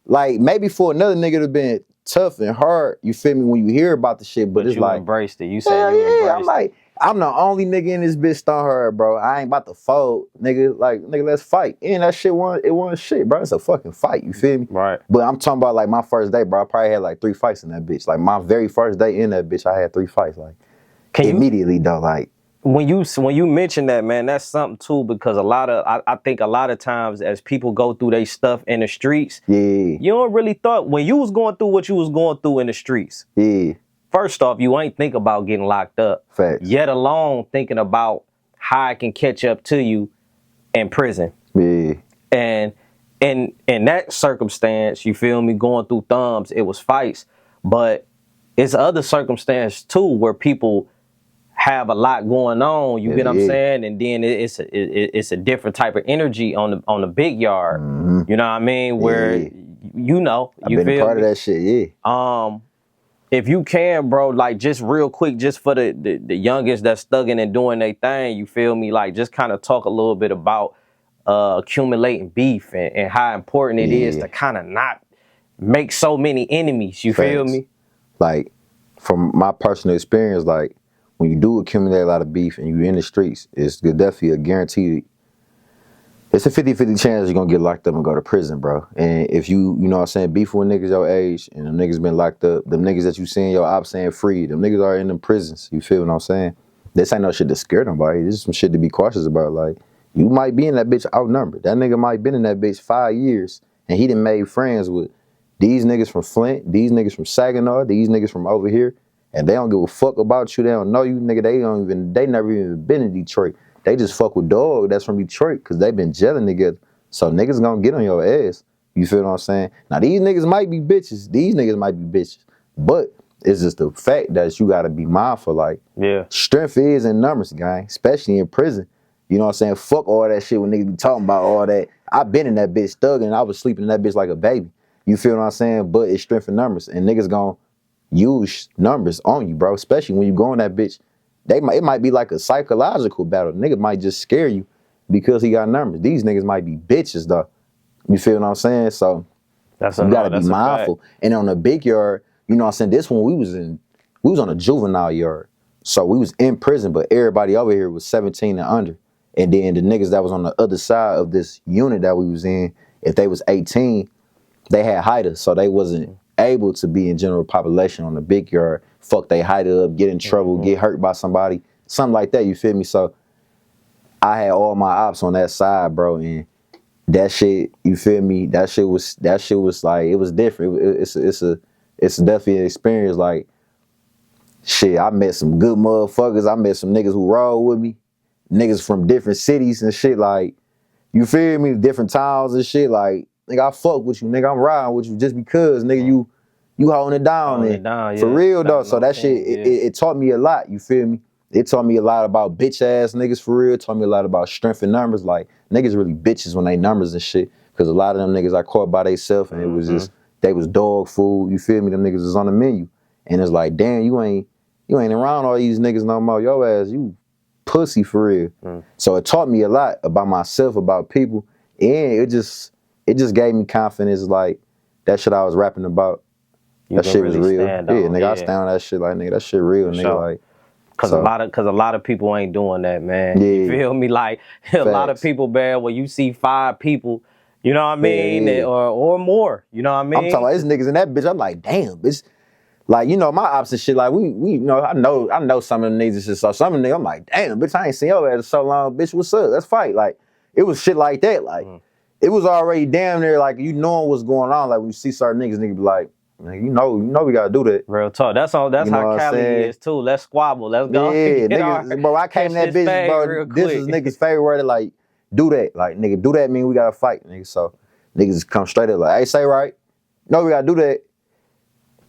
Like, maybe for another nigga to been tough and hard. You feel me when you hear about the shit, but it's you like embraced it. You said hell you yeah. embraced I'm like, I'm the only nigga in this bitch Stunthard, bro. I ain't about to fold, nigga. Like, nigga, let's fight. And that shit wasn't shit, bro. It's a fucking fight. You feel me? Right. But I'm talking about like my first day, bro. I probably had like 3 fights in that bitch. Like my very first day in that bitch, I had 3 fights. Like immediately though, like. When you mention that, man, that's something too, because I think a lot of times as people go through their stuff in the streets, Yeah. you don't really thought when you was going through what you was going through in the streets. Yeah. First off, you ain't think about getting locked up. Facts. Yet alone thinking about how I can catch up to you in prison. Yeah. And in that circumstance, you feel me, going through thumbs, it was fights. But it's other circumstance too where people have a lot going on, you get what I'm saying, and then it's a different type of energy on the big yard. Mm-hmm. You know what I mean? Where you know, you I've been feel a part me? of that shit, yeah. If you can, bro, like just real quick, just for the youngest that's thugging and doing their thing, you feel me? Like just kind of talk a little bit about accumulating beef and how important it is to kind of not make so many enemies. You feel me? Like from my personal experience, like when you do accumulate a lot of beef and you're in the streets, it's definitely a guaranteed. It's a 50-50 chance you're gonna get locked up and go to prison, bro. And if you know what I'm saying, beef with niggas your age and them niggas been locked up, them niggas that you seeing your ops saying free, them niggas are in them prisons. You feel what I'm saying? This ain't no shit to scare nobody. This is some shit to be cautious about. Like, you might be in that bitch outnumbered. That nigga might been in that bitch 5 years and he done made friends with these niggas from Flint, these niggas from Saginaw, these niggas from over here, and they don't give a fuck about you. They don't know you, nigga. They never even been in Detroit. They just fuck with dog that's from Detroit because they been gelling together. So niggas gonna get on your ass. You feel what I'm saying? Now these niggas might be bitches. These niggas might be bitches. But it's just the fact that you gotta be mindful. Like, strength is in numbers, gang, especially in prison. You know what I'm saying? Fuck all that shit when niggas be talking about all that. I been in that bitch thugging. I was sleeping in that bitch like a baby. You feel what I'm saying? But it's strength in numbers. And niggas gonna use numbers on you, bro. Especially when you go in that bitch. It might be like a psychological battle. Nigga might just scare you because he got numbers. These niggas might be bitches, though. You feel what I'm saying? So you gotta be mindful. And on the big yard, you know what I'm saying? This one we was on a juvenile yard. So we was in prison, but everybody over here was 17 and under. And then the niggas that was on the other side of this unit that we was in, if they was 18, they had hiders, so they wasn't able to be in general population on the big yard. Fuck they hide up, get in trouble, get hurt by somebody, something like that, you feel me? So I had all my ops on that side, bro, and that shit, you feel me? That shit was like, it was different. It's definitely an experience. Like, shit, I met some good motherfuckers. I met some niggas who roll with me, niggas from different cities and shit, like, you feel me? Different towns and shit, like, nigga, I fuck with you, nigga. I'm riding with you just because, nigga, you holding it down. For real, though. So that shit, it taught me a lot, you feel me? It taught me a lot about bitch-ass niggas, for real. It taught me a lot about strength in numbers. Like, niggas really bitches when they numbers and shit. Because a lot of them niggas I caught by themselves, and it was just, they was dog food, you feel me? Them niggas was on the menu. And it's like, damn, you ain't around all these niggas no more. Your ass, you pussy, for real. So it taught me a lot about myself, about people. And it just gave me confidence, like, that shit I was rapping about, that shit was real. Yeah, nigga, I stand on that shit, like, nigga, that shit real, nigga, like. Cause a lot of people ain't doing that, man. You feel me? Like, a lot of people, man, when you see 5 people, you know what I mean? Or more, you know what I mean? I'm talking about these niggas in that bitch, I'm like, damn, bitch. Like, you know, my ops and shit, like, we you know, I know some of them niggas and shit, so some of them niggas, I'm like, damn, bitch, I ain't seen your ass in so long, bitch, what's up? Let's fight. Like, it was shit like that, like, it was already damn near, like, you knowing what's going on, like, when you see certain niggas be like, you know we gotta do that. Real talk. That's how Cali is too. Let's squabble. Let's go. Yeah, niggas, bro, I came in that bitch, bro, this is niggas' favorite word, like, do that. Like, nigga, do that mean we gotta fight, nigga. So, niggas come straight up like, hey, say right. No, we gotta do that.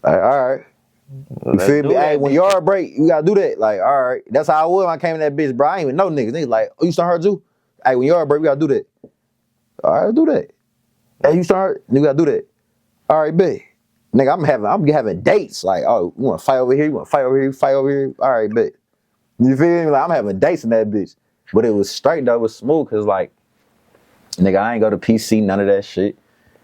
Like, all right. You feel me? Hey, when yard break, you gotta do that. Like, all right. That's how I was when I came in that bitch, bro. I ain't even know niggas. Niggas like, oh, you start her too? Hey, when yard break, we gotta do that. All right, do that. Hey, you start, nigga, gotta do that. All right, bet. Nigga, I'm having dates. Like, oh, you wanna fight over here? You wanna fight over here? Fight over here? All right, bet. You feel me? Like, I'm having dates in that bitch. But it was straight though, it was smooth, cause like, nigga, I ain't go to PC, none of that shit.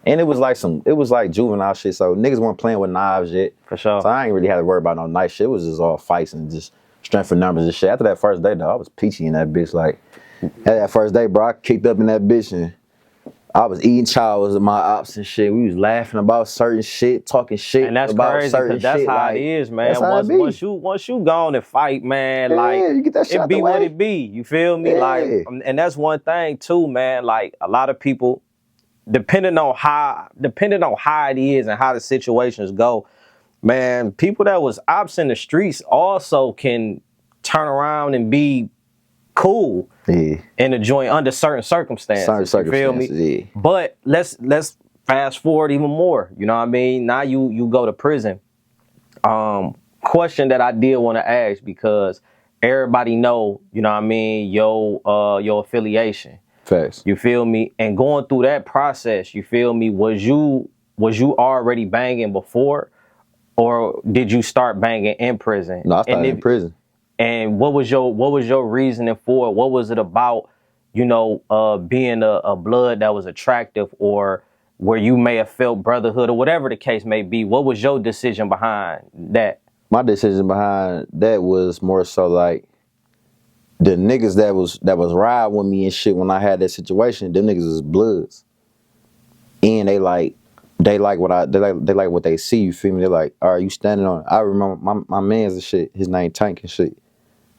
And it was like juvenile shit. So niggas weren't playing with knives yet. For sure. So I ain't really had to worry about no nice shit. It was just all fights and just strength for numbers and shit. After that first day though, I was peachy in that bitch. Like at that first day, bro, I kicked up in that bitch and I was eating chows with my ops and shit. We was laughing about certain shit, talking shit And that's about crazy certain because that's shit. how Like, it is, man. that's how it be. Once you gone and fight, man, Yeah, like you get that shit it out be the what way. it be. You feel me? Yeah. Like, and that's one thing too, man. Like a lot of people, depending on how it is and how the situations go, man, people that was ops in the streets also can turn around and be cool Yeah. in a joint under certain circumstances. Certain You feel me? circumstances, yeah. But let's fast forward even more. You know what I mean? Now you go to prison. Question that I did want to ask because everybody know, you know what I mean, your affiliation. Facts. You feel me? And going through that process, you feel me? Was you already banging before, or did you start banging in prison? No, I started in prison. And what was your reasoning for it? What was it about, you know, being a blood that was attractive, or where you may have felt brotherhood, or whatever the case may be? What was your decision behind that? My decision behind that was more so like the niggas that was riding with me and shit when I had that situation, them niggas is bloods. And they like what they see, you feel me? They're like, all right, you standing on it. I remember my man's and shit, his name Tank and shit.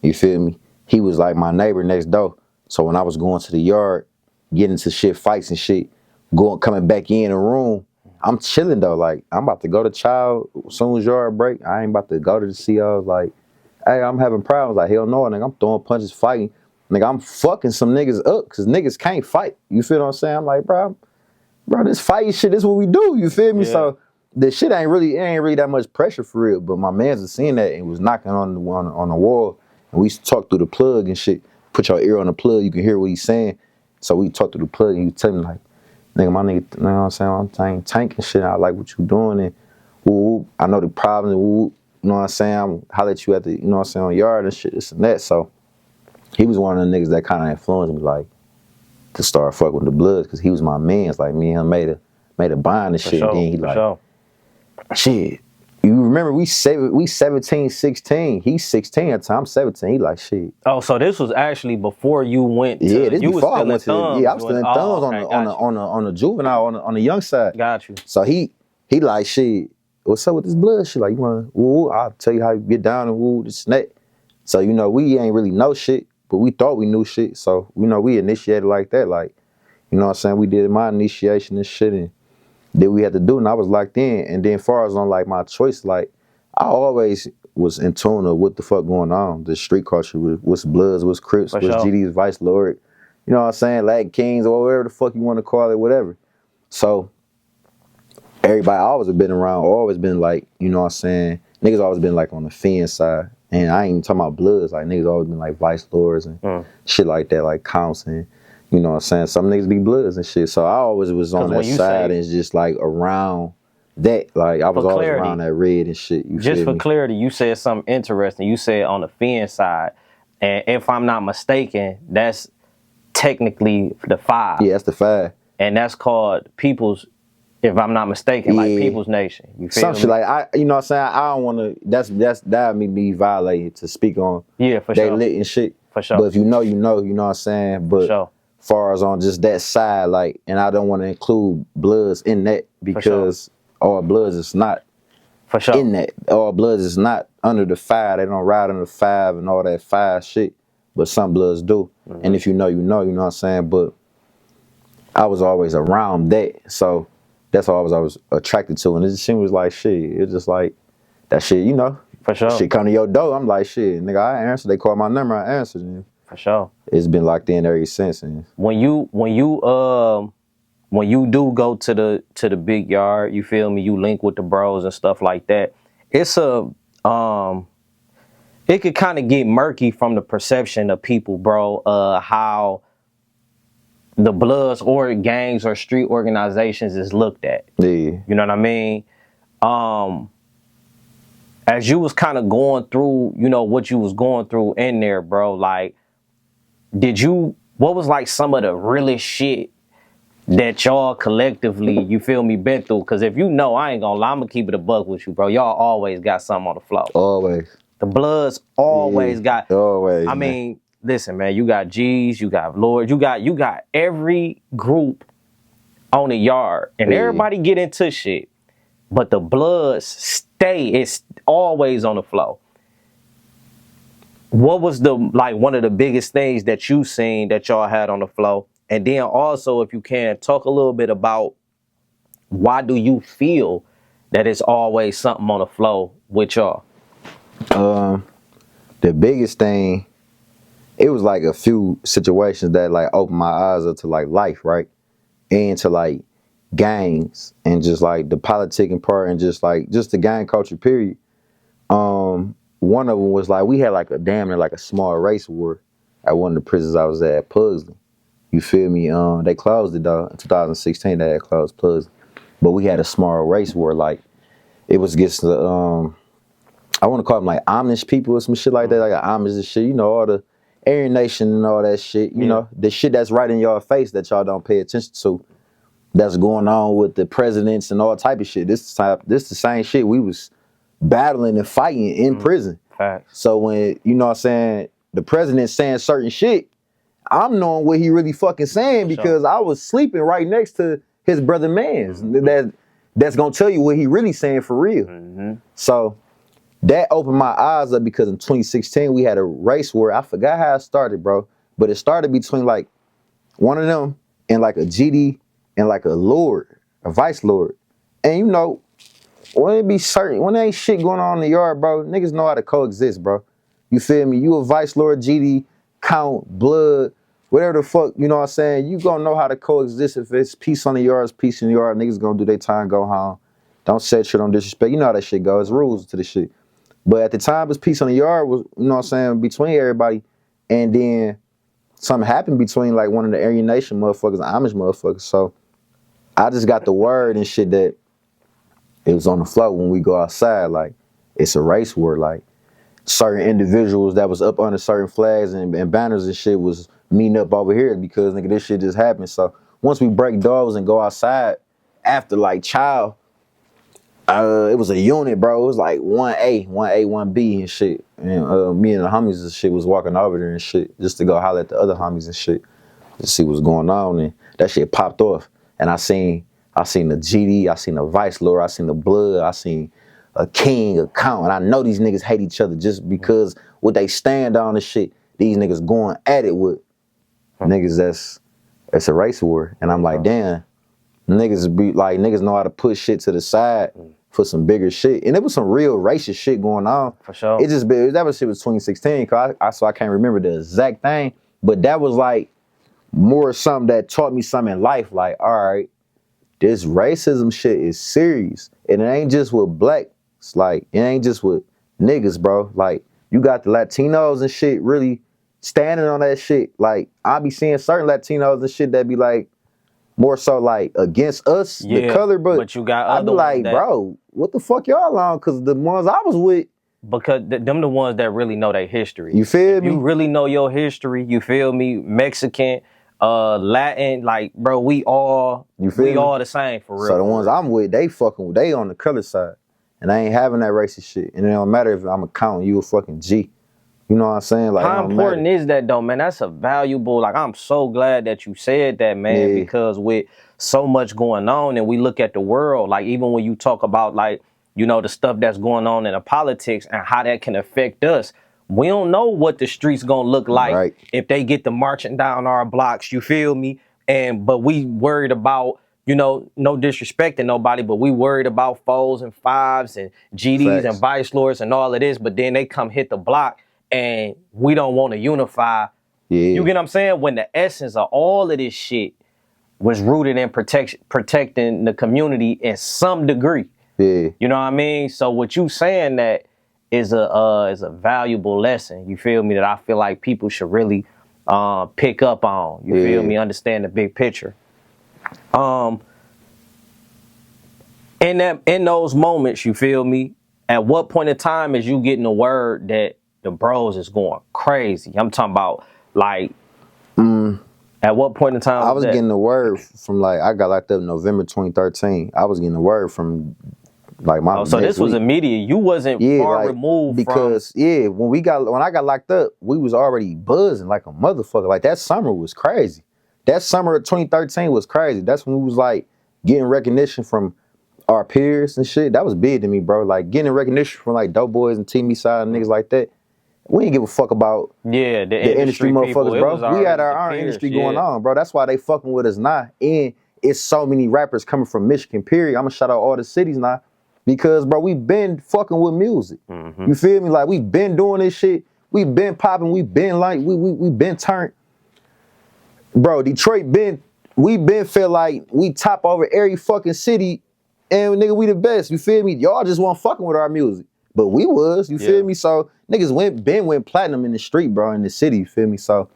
You feel me? He was like my neighbor next door. So when I was going to the yard, getting into shit, fights and shit, coming back in the room, I'm chilling though. Like, I'm about to go to child as soon as yard break. I ain't about to go to the COs. Like, hey, I'm having problems. Like, hell no, nigga. I'm throwing punches, fighting. Nigga, I'm fucking some niggas up because niggas can't fight. You feel what I'm saying? I'm like, bro, this fighting shit, this is what we do. You feel me? Yeah. So the shit ain't really that much pressure for real. But my man's was seeing that and was knocking on the wall. And we used to talk through the plug and shit. Put your ear on the plug, you can hear what he's saying. So we talk through the plug and he tell me like, nigga, my nigga, you know what I'm saying? I'm tanking shit. I like what you doing and woo, I know the problems. Woo, you know what I'm saying? I'm holler at you at the, you know what I'm saying, on yard and shit, this and that. So he was one of the niggas that kind of influenced me, like, to start fucking with the Bloods, because he was my man. It's like me and him made a bond and shit. Sure, and then he like, sure. shit. You remember we 17, 16. He's 16 at the time. I'm 17. He like, shit. Oh, so this was actually before you went to, Yeah, this you before I was went to. thumbs. Yeah, I was still in thumbs on on the juvenile on the young side. Got you. So he like, shit, what's up with this blood shit? Like, you wanna woo, I'll tell you how you get down and woo this and that. So, you know, we ain't really know shit, but we thought we knew shit. So, you know, we initiated like that. Like, you know what I'm saying? We did my initiation and shit, and then we had to do, and I was locked in. And then far as on like my choice, like, I always was in tune of what the fuck going on. The street culture, what's Bloods, what's Crips, For what's sure. GD's, Vice Lord. You know what I'm saying? Lag Kings or whatever the fuck you want to call it, whatever. So everybody always have been around, always been like, you know what I'm saying? Niggas always been like on the fin side. And I ain't even talking about Bloods. Like niggas always been like Vice Lords and shit like that, like Counts and, you know what I'm saying? Some niggas be Bloods and shit. So I always was on that side and just like around that. Like I was always around that red and shit. You just feel for me? clarity, you said something interesting. You said on the fin side. And if I'm not mistaken, that's technically the 5. Yeah, that's the 5. And that's called People's, if I'm not mistaken, like People's Nation. You feel Some me? shit like you know what I'm saying? I don't wanna that me violated to speak on for they sure. lit and shit. For sure. But if you know, you know what I'm saying? But sure. far as on just that side, like, and I don't want to include Bloods in that because all Bloods is not in that. All Bloods is not under the 5. They don't ride under the 5 and all that 5 shit. But some Bloods do. And if you know, you know what I'm saying? But I was always around that. So that's all I was attracted to. And it just seemed like shit. It's just like that shit, you know. For sure. Shit come to your door. I'm like, shit, nigga, I answered. They called my number, I answered. And for sure. It's been locked in ever since. And when you do go to the big yard, you feel me, you link with the bros and stuff like that, it's it could kind of get murky from the perception of people, bro, how the Bloods or gangs or street organizations is looked at. Yeah. You know what I mean? As you was kind of going through, you know, what you was going through in there, bro, like, what was like some of the realest shit that y'all collectively, you feel me, been through? Because if you know, I ain't gonna lie, I'm gonna keep it a buck with you, bro. Y'all always got something on the flow. Always. The Bloods always got. Always. I mean, listen, man. You got G's, you got Lord, you got every group on the yard, and everybody get into shit. But the Bloods stay. It's always on the flow. What was one of the biggest things that you seen that y'all had on the flow? And then also, if you can, talk a little bit about why do you feel that it's always something on the flow with y'all? The biggest thing, it was like a few situations that like opened my eyes up to like life, right? And to like gangs and just like the politicking part and just the gang culture period. One of them was like we had like a damn near like a small race war at one of the prisons I was at Pugsley. You feel me? They closed it though in 2016. They had closed Pugsley, but we had a small race war. Like it was against the I want to call them like Amish people or some shit like that, like Amish and shit. You know, all the Aryan Nation and all that shit. You know, the shit that's right in your face that y'all don't pay attention to. That's going on with the presidents and all type of shit. This the same shit we was battling and fighting in prison. Facts. So when, you know what I'm saying, the president's saying certain shit, I'm knowing what he really fucking saying because I was sleeping right next to his brother mans. That's gonna tell you what he really saying for real. So that opened my eyes up because in 2016 we had a race war. I forgot how it started, bro, but it started between like one of them and like a GD and like a lord, a vice lord. And you know, when it be certain, when there ain't shit going on in the yard, bro, niggas know how to coexist, bro. You feel me? You a vice lord, GD, count, blood, whatever the fuck, you know what I'm saying? You gonna know how to coexist. If it's peace on the yard, it's peace in the yard. Niggas gonna do their time, go home. Don't set shit on disrespect. You know how that shit goes. It's rules to the shit. But at the time, it's peace on the yard was, you know what I'm saying, between everybody. And then something happened between like one of the Aryan Nation motherfuckers and Amish motherfuckers. So I just got the word and shit that it was on the floor when we go outside. Like, it's a race war. Like, certain individuals that was up under certain flags and banners and shit was meeting up over here because, nigga, this shit just happened. So once we break doors and go outside after, like, child, it was a unit, bro. It was like 1A, 1B and shit. And me and the homies and shit was walking over there and shit just to go holler at the other homies and shit to see what's going on. And that shit popped off. And I seen the GD, I seen the vice lord, I seen the blood, I seen a king, a count. And I know these niggas hate each other just because what they stand on and shit, these niggas going at it with niggas it's a race war. And I'm like, damn, niggas know how to put shit to the side for some bigger shit. And there was some real racist shit going on. For sure. It just, that was shit was 2016, so I can't remember the exact thing. But that was like more something that taught me something in life. Like, all right, this racism shit is serious. And it ain't just with blacks. Like, it ain't just with niggas, bro. Like, you got the Latinos and shit really standing on that shit. Like, I be seeing certain Latinos and shit that be like, more so like against us, the color, but you got I be other like, bro, what the fuck y'all on? Because the ones I was with, because them the ones that really know their history. You feel me? You really know your history. You feel me? Mexican, Latin, like, bro, we all the same for real. So the ones I'm with, they on the color side, and I ain't having that racist shit. And it don't matter if I'm a count, you a fucking G. You know what I'm saying? Like, how important is that though, man? That's a valuable, like, I'm so glad that you said that, man, because with so much going on and we look at the world, like, even when you talk about, like, you know, the stuff that's going on in the politics and how that can affect us, we don't know what the streets gonna look like if they get to marching down our blocks, you feel me? But we worried about, you know, no disrespecting nobody, but we worried about 4s and 5s and GDs and vice lords and all of this, but then they come hit the block and we don't want to unify. You get what I'm saying? When the essence of all of this shit was rooted in protecting the community in some degree. You know what I mean? So what you saying that is a valuable lesson. You feel me? That I feel like people should really pick up on. You feel me? Understand the big picture. In those moments, you feel me? At what point in time is you getting the word that the bros is going crazy? I'm talking about like At what point in time I was that? getting the word from like I got locked up in November 2013. I was getting the word from like my Oh, so next this was week. immediate. You wasn't far like, removed because when I got locked up, we was already buzzing like a motherfucker. Like that summer was crazy. That summer of 2013 was crazy. That's when we was like getting recognition from our peers and shit. That was big to me, bro. Like getting recognition from like dope boys and TV side and niggas like that. We didn't give a fuck about the the industry people. motherfuckers, It was bro. We had already our the own peers, industry going on, bro. That's why they fucking with us now. And it's so many rappers coming from Michigan, period. I'm gonna shout out all the cities now. Because, bro, we been fucking with music. You feel me? Like, we been doing this shit. We been popping. We been like, we been turned. Bro, Detroit we been feel like we top over every fucking city. And, nigga, we the best. You feel me? Y'all just weren't fucking with our music. But we was, you feel me? So, niggas went platinum in the street, bro, in the city, you feel me? So,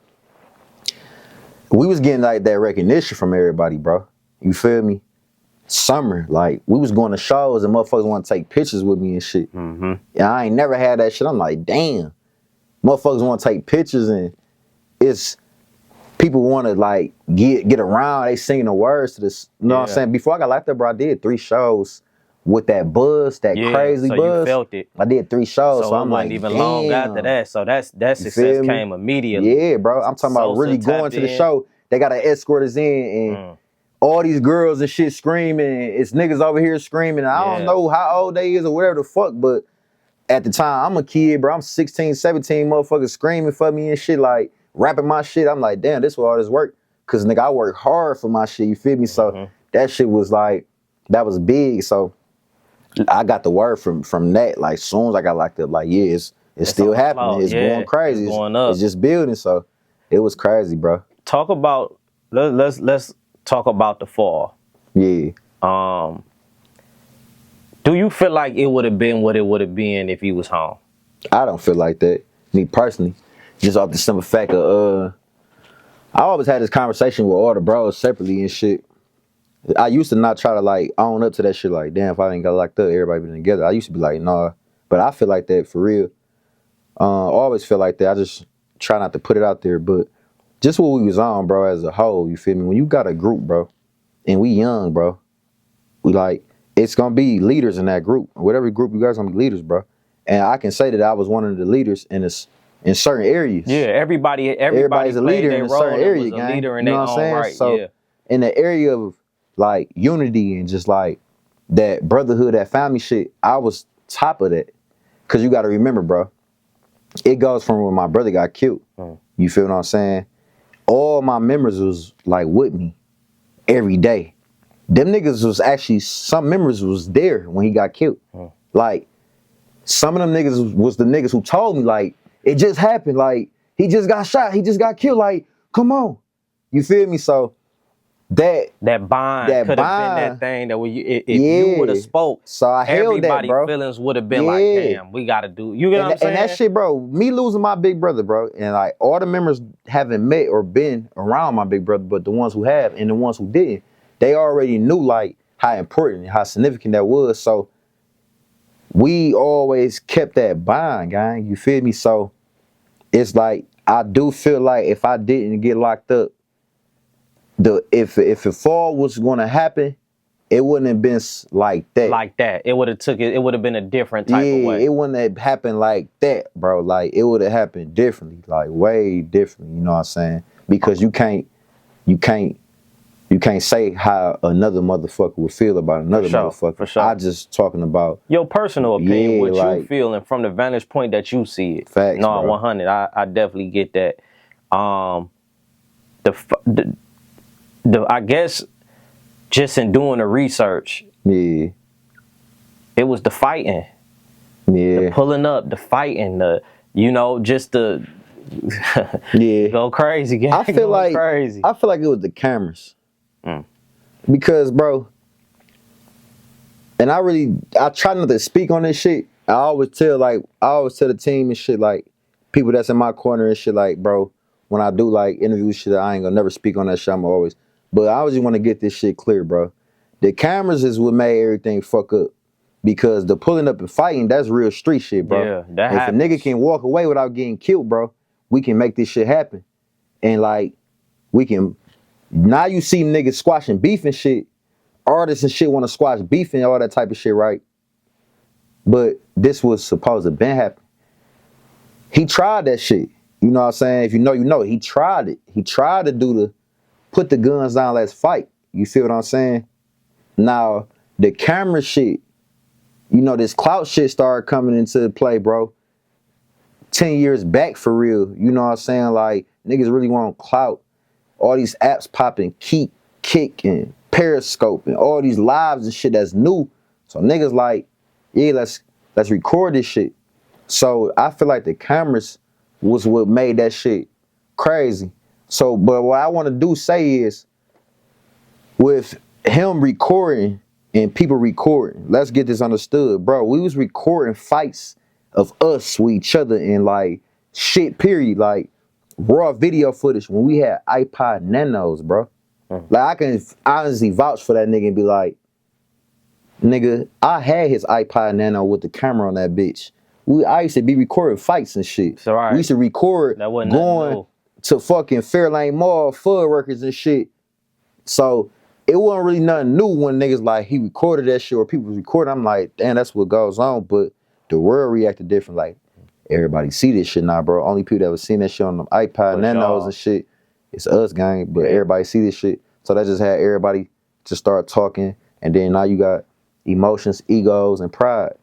we was getting, like, that recognition from everybody, bro. You feel me? Summer, like we was going to shows and motherfuckers want to take pictures with me and shit. Yeah, I ain't never had that shit. I'm like, damn, motherfuckers want to take pictures and it's people want to like get around. They singing the words to this. You know what I'm saying? Before I got locked up, bro, I did 3 shows with that buzz, that crazy so buzz. You felt it. I did 3 shows, so I'm like, even damn. long after that. So that success came immediately. Yeah, bro. I'm talking about really going to the show. They gotta escort us in and. All these girls and shit screaming. It's niggas over here screaming. I don't know how old they is or whatever the fuck, but at the time, I'm a kid, bro. I'm 16, 17, motherfuckers screaming for me and shit, like rapping my shit. I'm like, damn, this is where all this work. Cause nigga, I work hard for my shit, you feel me? So that shit was like, that was big. So I got the word from that. Like, soon as I got locked up, like, yeah, it's still happening. It's going crazy. It's going up. It's just building. So it was crazy, bro. Talk about, let's talk about the fall. Yeah. Do you feel like it would have been what it would have been if you was home? I don't feel like that. Me personally. Just off the simple fact of I always had this conversation with all the bros separately and shit. I used to not try to like own up to that shit like, damn, if I didn't got locked up, everybody been together. I used to be like, nah. But I feel like that for real. I always feel like that. I just try not to put it out there, but just what we was on, bro, as a whole, you feel me? When you got a group, bro, and we young, bro, we like, it's gonna be leaders in that group. Whatever group you guys gonna be leaders, bro. And I can say that I was one of the leaders in certain areas. Yeah, everybody's a leader in a certain area, gang. Leader in you know what I'm saying? Right. So in the area of like unity and just like that brotherhood, that family shit, I was top of that. Cause you gotta remember, bro, it goes from when my brother got killed. You feel what I'm saying? All my members was like with me every day. Them niggas was actually, some members was there when he got killed. Like, some of them niggas was the niggas who told me, like, it just happened. Like, he just got shot. He just got killed. Like, come on. You feel me? So, that bond could have been that thing that if you would have spoke, so I held that, bro. Feelings would have been like, damn, we got to do. You get what I'm saying? And that shit, bro, me losing my big brother, bro, and like all the members haven't met or been around my big brother, but the ones who have and the ones who didn't, they already knew like how important and how significant that was. So we always kept that bond, gang. You feel me? So it's like, I do feel like if I didn't get locked up, if a fall was gonna happen, it wouldn't have been like that. Like that. It would have been a different type of way. It wouldn't have happened like that, bro. Like, it would have happened differently, like way differently, you know what I'm saying? Because you can't say how another motherfucker would feel about another motherfucker. For sure. I just talking about your personal opinion, what you feel, and from the vantage point that you see it. Facts, no, bro. 100. I definitely get that. I guess just in doing the research, it was the fighting, the pulling up, the fighting, just the go crazy, gang. I feel like crazy. I feel like it was the cameras, because, bro, and I try not to speak on this shit. I always tell the team and shit, like people that's in my corner and shit, like, bro, when I do like interviews shit, I ain't gonna never speak on that shit. I'm always. But I just want to get this shit clear, bro. The cameras is what made everything fuck up. Because the pulling up and fighting, that's real street shit, bro. Yeah, that happens. If a nigga can walk away without getting killed, bro, we can make this shit happen. And like, We can, now you see niggas squashing beef and shit. Artists and shit want to squash beef and all that type of shit, right? But this was supposed to been happen. He tried that shit. You know what I'm saying? If you know, you know. He tried it. He tried to put the guns down, let's fight. You feel what I'm saying? Now, the camera shit, you know, this clout shit started coming into play, bro. 10 years back for real. You know what I'm saying? Like, niggas really want clout. All these apps popping, Keep, Kick, and Periscope, and all these lives and shit that's new. So niggas like, yeah, let's record this shit. So I feel like the cameras was what made that shit crazy. So, but what I want to say is, with him recording and people recording, let's get this understood, bro. We was recording fights of us with each other and like shit, period. Like raw video footage when we had iPod Nanos, bro. Like I can honestly vouch for that nigga and be like, nigga, I had his iPod Nano with the camera on that bitch. I used to be recording fights and shit. So, right. We used to record going to fucking Fairlane Mall, Fudd Workers and shit. So it wasn't really nothing new when niggas like he recorded that shit or people was recording. I'm like, damn, that's what goes on. But the world reacted different. Like, everybody see this shit now, bro. Only people that was seeing that shit on them iPod Nanos and shit, it's us, gang. But everybody see this shit. So that just had everybody to start talking. And then now you got emotions, egos, and pride.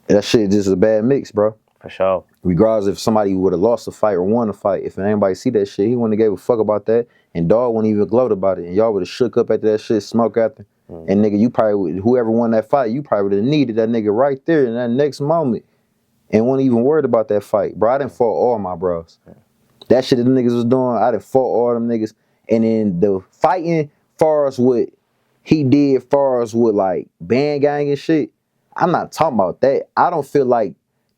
That shit just a bad mix, bro. For sure. Regardless if somebody would have lost a fight or won a fight, if anybody see that shit, he wouldn't have gave a fuck about that. And dog wouldn't even gloat about it. And y'all would have shook up after that shit, smoke after. And nigga, you probably would, whoever won that fight, you probably would have needed that nigga right there in that next moment. And wasn't even worried about that fight. Bro, I done fought all my bros. That shit that the niggas was doing, I done fought all them niggas. And then the fighting, far as what he did, far as with like band gang and shit, I'm not talking about that. I don't feel like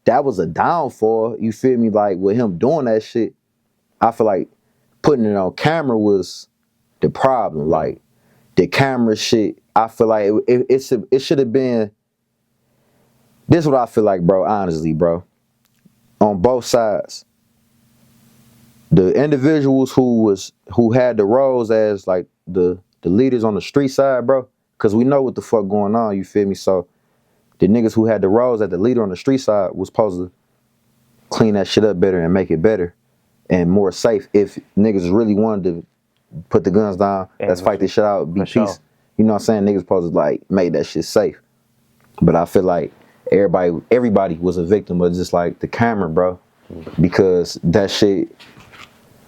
that was a downfall, you feel me? Like with him doing that shit, I feel like putting it on camera was the problem. Like the camera shit, I feel like it should have been, this is what I feel like, bro, honestly, bro. On both sides. The individuals who had the roles as like the leaders on the street side, bro, because we know what the fuck going on, you feel me? So the niggas who had the roles as the leader on the street side was supposed to clean that shit up better and make it better and more safe. If niggas really wanted to put the guns down, let's fight this shit out, be peace. Sure. You know what I'm saying? Niggas supposed to like make that shit safe. But I feel like everybody was a victim of just like the camera, bro. Because that shit,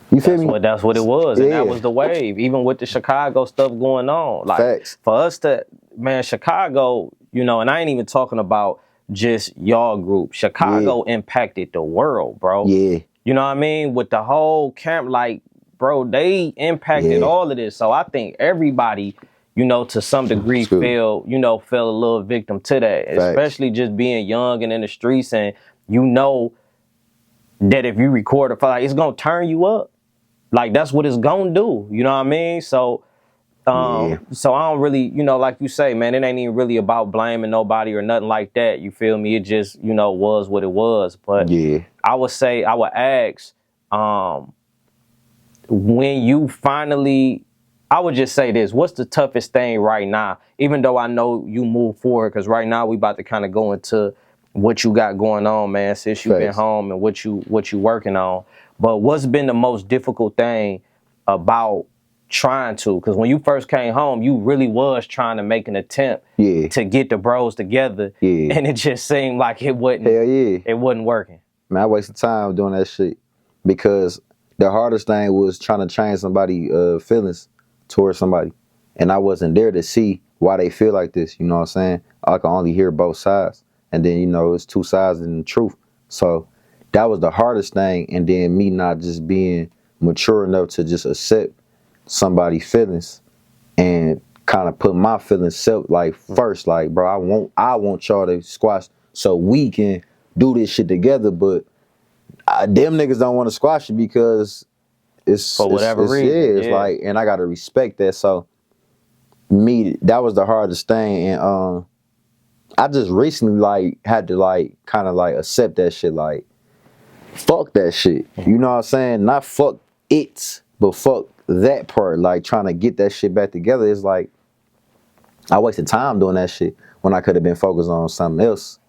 you feel me? That's what it was, and that was the wave. Even with the Chicago stuff going on, like facts. For us to, man, Chicago, you know, and I ain't even talking about just y'all group. Chicago impacted the world, bro. Yeah. You know what I mean? With the whole camp, like, bro, they impacted all of this. So I think everybody, you know, to some degree fell a little victim to that. Facts. Especially just being young and in the streets, and you know that if you record a fight, it's gonna turn you up. Like, that's what it's gonna do. You know what I mean? So so I don't really, you know, like you say, man, it ain't even really about blaming nobody or nothing like that. You feel me? It just, you know, was what it was. But I would ask, when you finally, I would just say this, what's the toughest thing right now? Even though I know you move forward, because right now we about to kind of go into what you got going on, man, since you've been home and what you working on. But what's been the most difficult thing about trying to? Because when you first came home, you really was trying to make an attempt to get the bros together, and it just seemed like it wasn't. It wasn't working. Man, I wasted time doing that shit because the hardest thing was trying to change somebody's feelings towards somebody, and I wasn't there to see why they feel like this. You know what I'm saying? I can only hear both sides, and then, you know, it's two sides in the truth. So that was the hardest thing, and then me not just being mature enough to just accept somebody's feelings and kind of put my feelings first. Like, bro, I want y'all to squash so we can do this shit together, but them niggas don't want to squash it because it's for whatever reason. It's like, and I gotta respect that. So me, that was the hardest thing, and I just recently like had to like kind of like accept that shit. Like, fuck that shit. You know what I'm saying? Not fuck it, but fuck that part, like trying to get that shit back together, is like I wasted time doing that shit when I could have been focused on something else,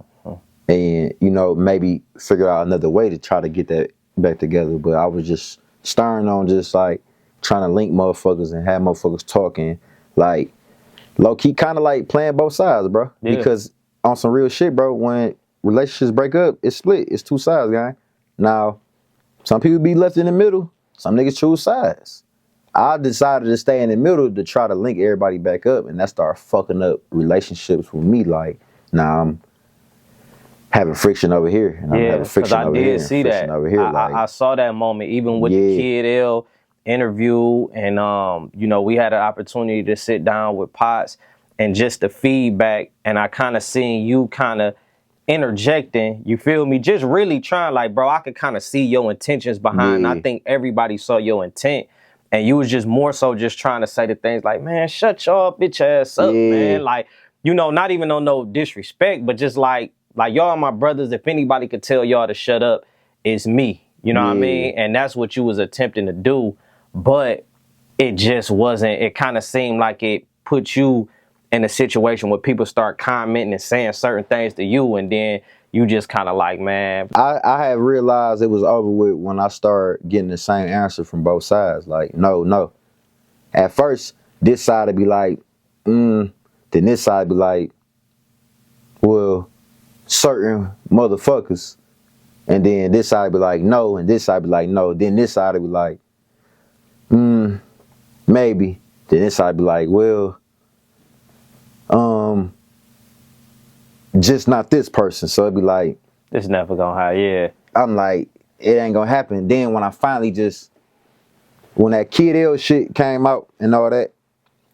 and maybe figure out another way to try to get that back together. But I was just stern on just like trying to link motherfuckers and have motherfuckers talking, like low key, kind of like playing both sides, bro. Yeah. Because on some real shit, bro, when relationships break up, it's split. It's two sides, guy. Now, some people be left in the middle. Some niggas choose sides. I decided to stay in the middle to try to link everybody back up, and that started fucking up relationships with me. Like, now I'm having friction over here, and I'm having friction over here, see that. over here. I saw that moment, even with the Kid L interview, and we had an opportunity to sit down with Potts and just the feedback, and I kind of seen you kind of interjecting, you feel me, just really trying, like, bro, I could kind of see your intentions behind. I think everybody saw your intent, and you was just more so just trying to say the things like, man, shut your bitch ass up, man, like, not even on no disrespect, but just like y'all are my brothers. If anybody could tell y'all to shut up, it's me. You know what I mean? And that's what you was attempting to do, but it just wasn't. It kind of seemed like it put you in a situation where people start commenting and saying certain things to you, and then you just kind of like, man. I had realized it was over with when I started getting the same answer from both sides. Like, no. At first, this side would be like, then this side would be like, well, certain motherfuckers. And then this side would be like, no, and this side would be like, no. Then this side would be like, maybe. Then this side would be like, well, just not this person. So it'd be like, it's never gonna happen. I'm like, it ain't gonna happen. Then when I finally when that Kid L shit came out and all that,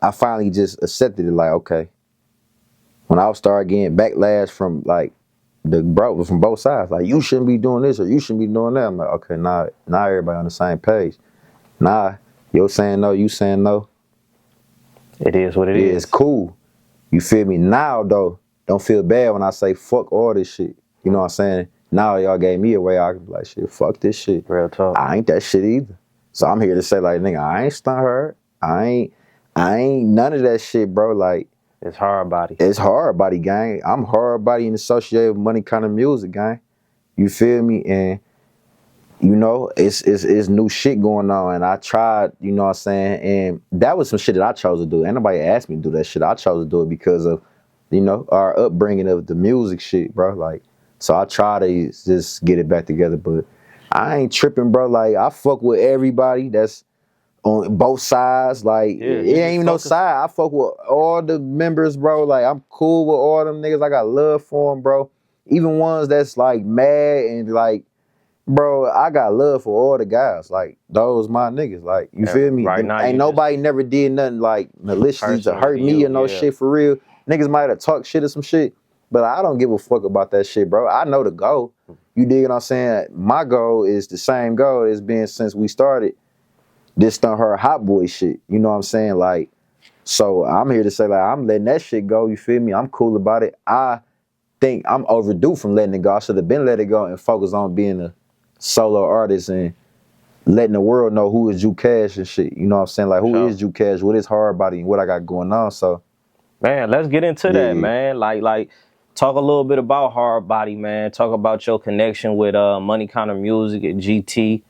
I finally just accepted it. Like, okay. When I started getting backlash from like from both sides, like, you shouldn't be doing this or you shouldn't be doing that. I'm like, okay, now everybody on the same page. Nah, you're saying no, you saying no. It is what it is. It's cool. You feel me? Now though, don't feel bad when I say fuck all this shit. You know what I'm saying? Now y'all gave me a way I can be like, shit, fuck this shit. Real talk. I ain't that shit either. So I'm here to say, like, nigga, I ain't Stunthard. I ain't none of that shit, bro. Like, it's Hardbody. It's Hardbody, gang. I'm Hardbody and associated with money kind of music, gang. You feel me? And it's new shit going on, and I tried, you know what I'm saying, and that was some shit that I chose to do. Ain't nobody asked me to do that shit. I chose to do it because of, our upbringing of the music shit, bro. Like, so I try to just get it back together, but I ain't tripping, bro. Like, I fuck with everybody that's on both sides. Like, it ain't even no side. I fuck with all the members, bro. Like, I'm cool with all them niggas. I got love for them, bro. Even ones that's like mad and like, bro, I got love for all the guys. Like, those my niggas. Like, you feel me? Right now, ain't nobody never did nothing like maliciously to hurt me or no shit for real. Niggas might have talked shit or some shit, but I don't give a fuck about that shit, bro. I know the goal. You dig what I'm saying? My goal is the same goal it's been since we started this Stunthard Hot Boyz shit. You know what I'm saying? Like, so I'm here to say, like, I'm letting that shit go. You feel me? I'm cool about it. I think I'm overdue from letting it go. I should have been let it go and focus on being a solo artist and letting the world know who is Ju Cash and shit. You know what I'm saying? Like, who is Ju Cash? What is Hardbody and what I got going on? So, man, let's get into that, man. Like, talk a little bit about Hardbody, man. Talk about your connection with Money Kind of Music at GT.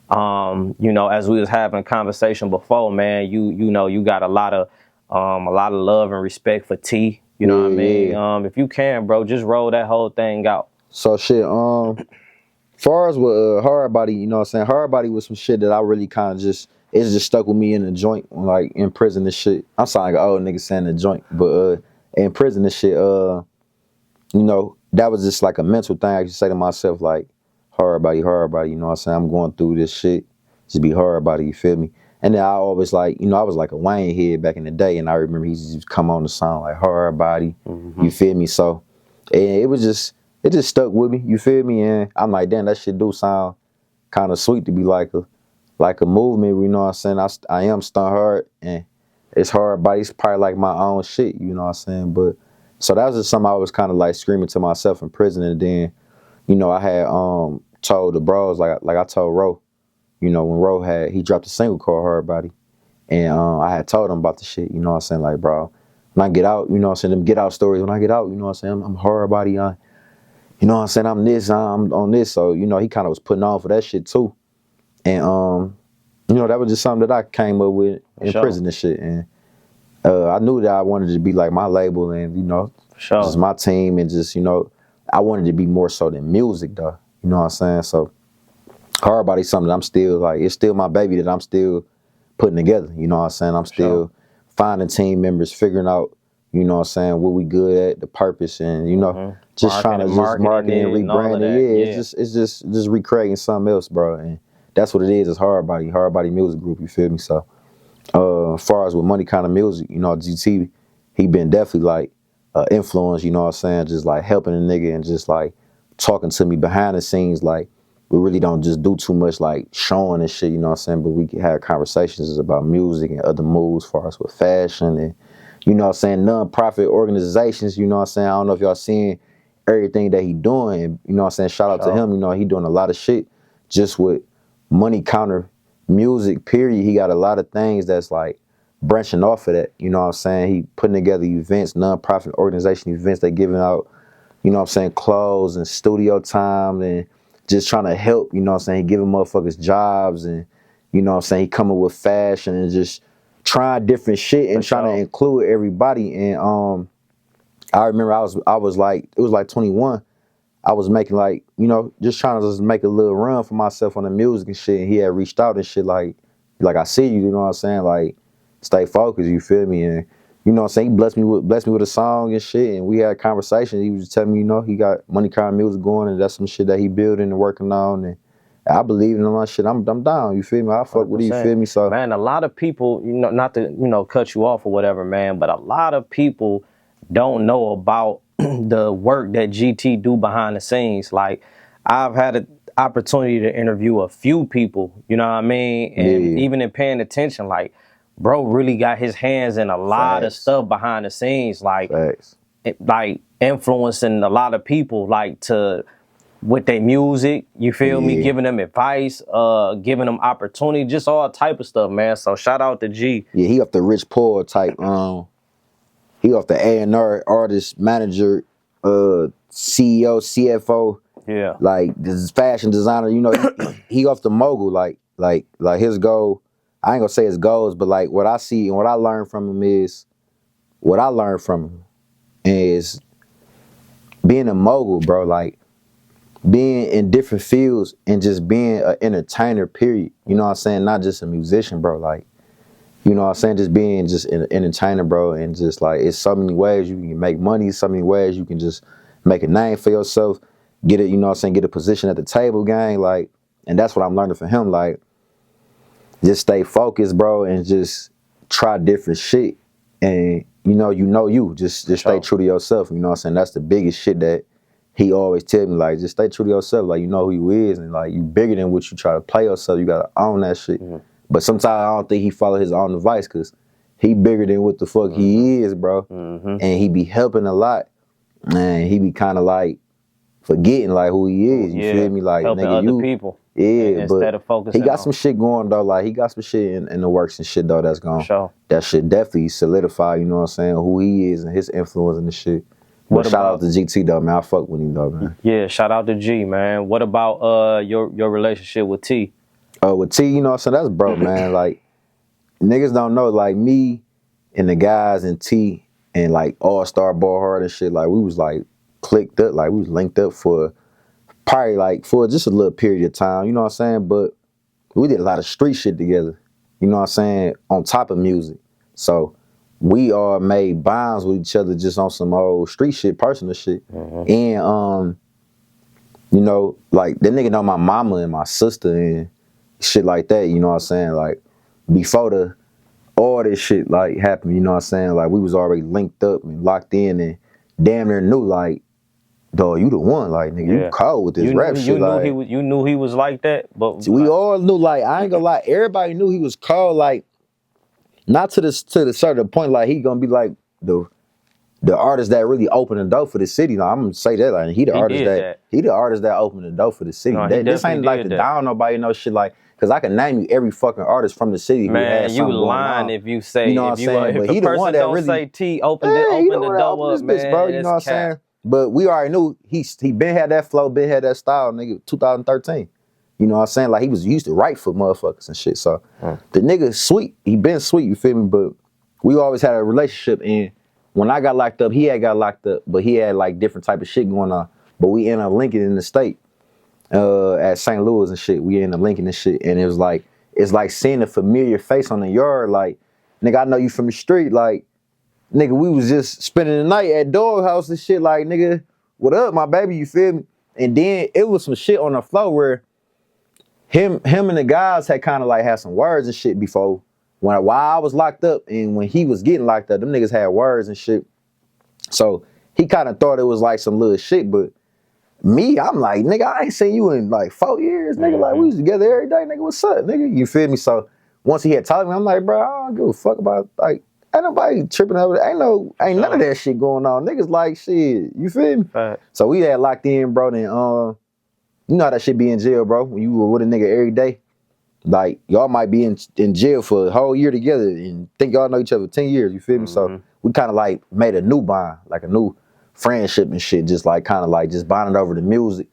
As we was having a conversation before, man, you got a lot of love and respect for T. You know what I mean? If you can, bro, just roll that whole thing out. So shit, far as with Hardbody, you know what I'm saying? Hardbody was some shit that I really kind of just stuck with me in the joint, like in prison and shit. I'm sounding like an old nigga saying the joint, but in prison and shit, that was just like a mental thing. I just say to myself, like, Hardbody, you know what I'm saying? I'm going through this shit. Just be Hardbody, you feel me? And then I always like, I was like a Wayne head back in the day, and I remember he just come on the song like Hardbody, you feel me? So, and it just stuck with me, you feel me? And I'm like, damn, that shit do sound kind of sweet to be like a movement, you know what I'm saying? I am Stunthard, and it's Hardbody. It's probably like my own shit, you know what I'm saying? But so that was just something I was kind of like screaming to myself in prison, and then, I had told the bros, like I told Ro, when Ro he dropped a single called Hardbody, And I had told him about the shit, you know what I'm saying? Like, bro, when I get out, you know what I'm saying, them get out stories, when I get out, you know what I'm saying, I'm Hardbody, you know what I'm saying, I'm this, I'm on this. So, you know, he kind of was putting on for that shit too. And, you know, that was just something that I came up with in prison and shit. And I knew that I wanted to be like my label and, you know, just my team and just, you know, I wanted to be more so than music though. You know what I'm saying? So Hardbody's something that I'm still like, it's still my baby that I'm still putting together. You know what I'm saying? I'm still finding team members, figuring out, you know what I'm saying, what we good at, the purpose, and, you know, just trying to just market and rebrand it. Yeah, it's just recreating something else, bro. And that's what it is. It's Hardbody Music Group. You feel me? So, as far as with Money Kind of Music, you know, GT, he been definitely like influence. You know what I'm saying? Just like helping a nigga and just like talking to me behind the scenes. Like we really don't just do too much like showing and shit. You know what I'm saying? But we can have conversations about music and other moves, as far as with fashion and, you know what I'm saying, non-profit organizations. You know what I'm saying? I don't know if y'all seeing everything that he doing. And, you know what I'm saying? Shout out to him. You know, he doing a lot of shit just with money counter music, period. He got a lot of things that's like branching off of that. You know what I'm saying? He putting together events, non-profit organization events. They giving out, you know what I'm saying, clothes and studio time and just trying to help, you know what I'm saying? He giving motherfuckers jobs and, you know what I'm saying, he coming with fashion and just trying different shit and trying to include everybody. And I remember I was like, it was like 21. I was making like, you know, just trying to just make a little run for myself on the music and shit. And he had reached out and shit like I see you, you know what I'm saying? Like, stay focused, you feel me? And you know what I'm saying? He blessed me with a song and shit, and we had a conversation. He was just telling me, you know, he got Money Kind of Music going, and that's some shit that he building and working on. And I believe in all that shit. I'm down, you feel me? I fuck with you, feel me? So, man, a lot of people, you know, not to, you know, cut you off or whatever, man, but a lot of people don't know about the work that GT do behind the scenes. Like, I've had an opportunity to interview a few people, you know what I mean? And even in paying attention, like, bro really got his hands in a lot of stuff behind the scenes, like influencing a lot of people, like to with their music, you feel me, giving them advice, giving them opportunity, just all type of stuff, man. So shout out to G. Yeah, he off the rich poor type. He off the A&R artist manager, CEO, CFO. Yeah, like this fashion designer. You know, he off the mogul. Like his goal. I ain't gonna say his goals, but like what I see and what I learned from him is being a mogul, bro. Like being in different fields and just being an entertainer, period. You know what I'm saying? Not just a musician, bro. Like, you know what I'm saying? Just being just an entertainer, bro. And just like, it's so many ways you can make money, so many ways you can just make a name for yourself, get it, you know what I'm saying, get a position at the table, gang. Like, and that's what I'm learning from him. Like, just stay focused, bro, and just try different shit. And you just stay true to yourself. You know what I'm saying? That's the biggest shit that he always tell me. Like, just stay true to yourself. Like, you know who you is, and like you bigger than what you try to play yourself. You gotta own that shit. But sometimes I don't think he follow his own advice, cause he bigger than what the fuck he is, bro. And he be helping a lot. And he be kind of like forgetting like who he is. You feel me? Like, helping nigga, other people. Yeah, instead of focusing, he got some shit going though. Like, he got some shit in the works and shit though. That's gone. That shit definitely solidify. You know what I'm saying? Who he is and his influence and the shit. But shout out to GT though, man. I fuck with him though, man. Yeah, shout out to G, man. What about your relationship with T? With T, you know what I'm saying? That's bro, man. Like, niggas don't know. Like, me and the guys and T and like All-Star Ball Hard and shit. Like, we was like clicked up. Like, we was linked up for probably like for just a little period of time, you know what I'm saying? But we did a lot of street shit together, you know what I'm saying, on top of music. So we all made bonds with each other just on some old street shit, personal shit. And you know, like that nigga know my mama and my sister and shit like that, you know what I'm saying? Like before all this shit like happened, you know what I'm saying? Like we was already linked up and locked in and damn near knew like, dog, you the one, like, nigga, you cold with this rap shit. You knew he was like that, but we all knew, like, I ain't gonna lie, everybody knew he was cold, like, not to the certain point, like, he gonna be like the the artist that really opened the door for the city. Like, I'm gonna say that, like he the artist did that he the artist that opened the door for the city. No, he This ain't definitely like did to that. down nobody, no shit, like, cause I can name you every fucking artist from the city who Man, had you something going lying on. if you say, You know what I'm saying? if But a he the person one that don't really say T opened he open the the one that door opened up, this bitch, bro. man, You know what I'm it's cap. saying? But we already knew he been had that flow, been had that style, nigga. 2013. You know what I'm saying? Like he used to write for motherfuckers and shit. So the nigga sweet. He been sweet. You feel me? But we always had a relationship, and when I got locked up, he had got locked up, but he had like different type of shit going on. But we ended up linking in the state at St. Louis and shit. We ended up linking this shit, and it's like seeing a familiar face on the yard. Like, nigga, I know you from the street. Like, nigga, we was just spending the night at Doghouse and shit. Like, nigga, what up, my baby? You feel me? And then it was some shit on the floor where him and the guys had kind of like had some words and shit before. While I was locked up and when he was getting locked up, them niggas had words and shit. So he kind of thought it was like some little shit, but me, I'm like, nigga, I ain't seen you in like 4 years, nigga. Like, we was together every day, nigga. What's up, nigga? You feel me? So once he had told me, I'm like, bro, I don't give a fuck about, like, ain't nobody tripping over it. Ain't none of that shit going on. Niggas like, shit, you feel me? Fact. So we had locked in, bro, then, you know how that shit be in jail, bro. When you were with a nigga every day, like, y'all might be in jail for a whole year together and think y'all know each other for 10 years, you feel me? So we kind of like made a new bond, like a new friendship and shit, just like kind of like just bonded over the music,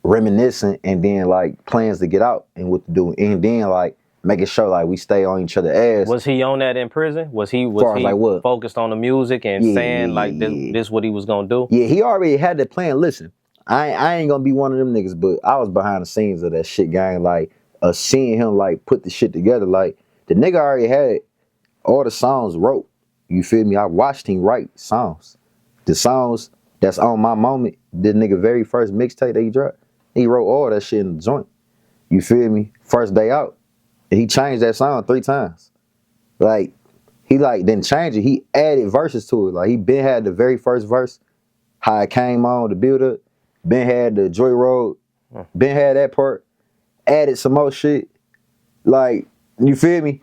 reminiscing, and then like plans to get out and what to do. And then like making sure like we stay on each other's ass. Was he on that in prison? Was he like what? focused on the music and saying like this what he was gonna do? Yeah, he already had the plan. Listen, I ain't gonna be one of them niggas, but I was behind the scenes of that shit, gang. Like, seeing him like put the shit together. Like, the nigga already had all the songs wrote. You feel me? I watched him write songs. The songs that's on My Moment, the nigga very first mixtape that he dropped, he wrote all that shit in the joint. You feel me? First day out. And he changed that song 3 times. Like, he like didn't change it. He added verses to it. Like, he been had the very first verse, how it came on, the build up. Ben had the Joy Road. Ben had that part. Added some more shit. Like, you feel me?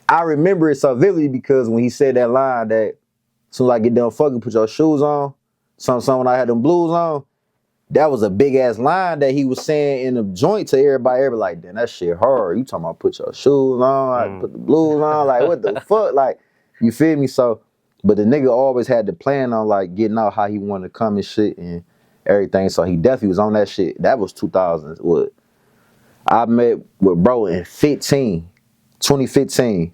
I remember it so vividly because when he said that line that as soon as I get done fucking, put your shoes on. Some when I had them blues on. That was a big ass line that he was saying in the joint to everybody. Everybody like, damn, that shit hard. You talking about put your shoes on, I put the blues on, like what the fuck? Like, you feel me? So, but the nigga always had the plan on like getting out how he wanted to come and shit and everything. So he definitely was on that shit. That was 2000s. What? I met with bro in 2015.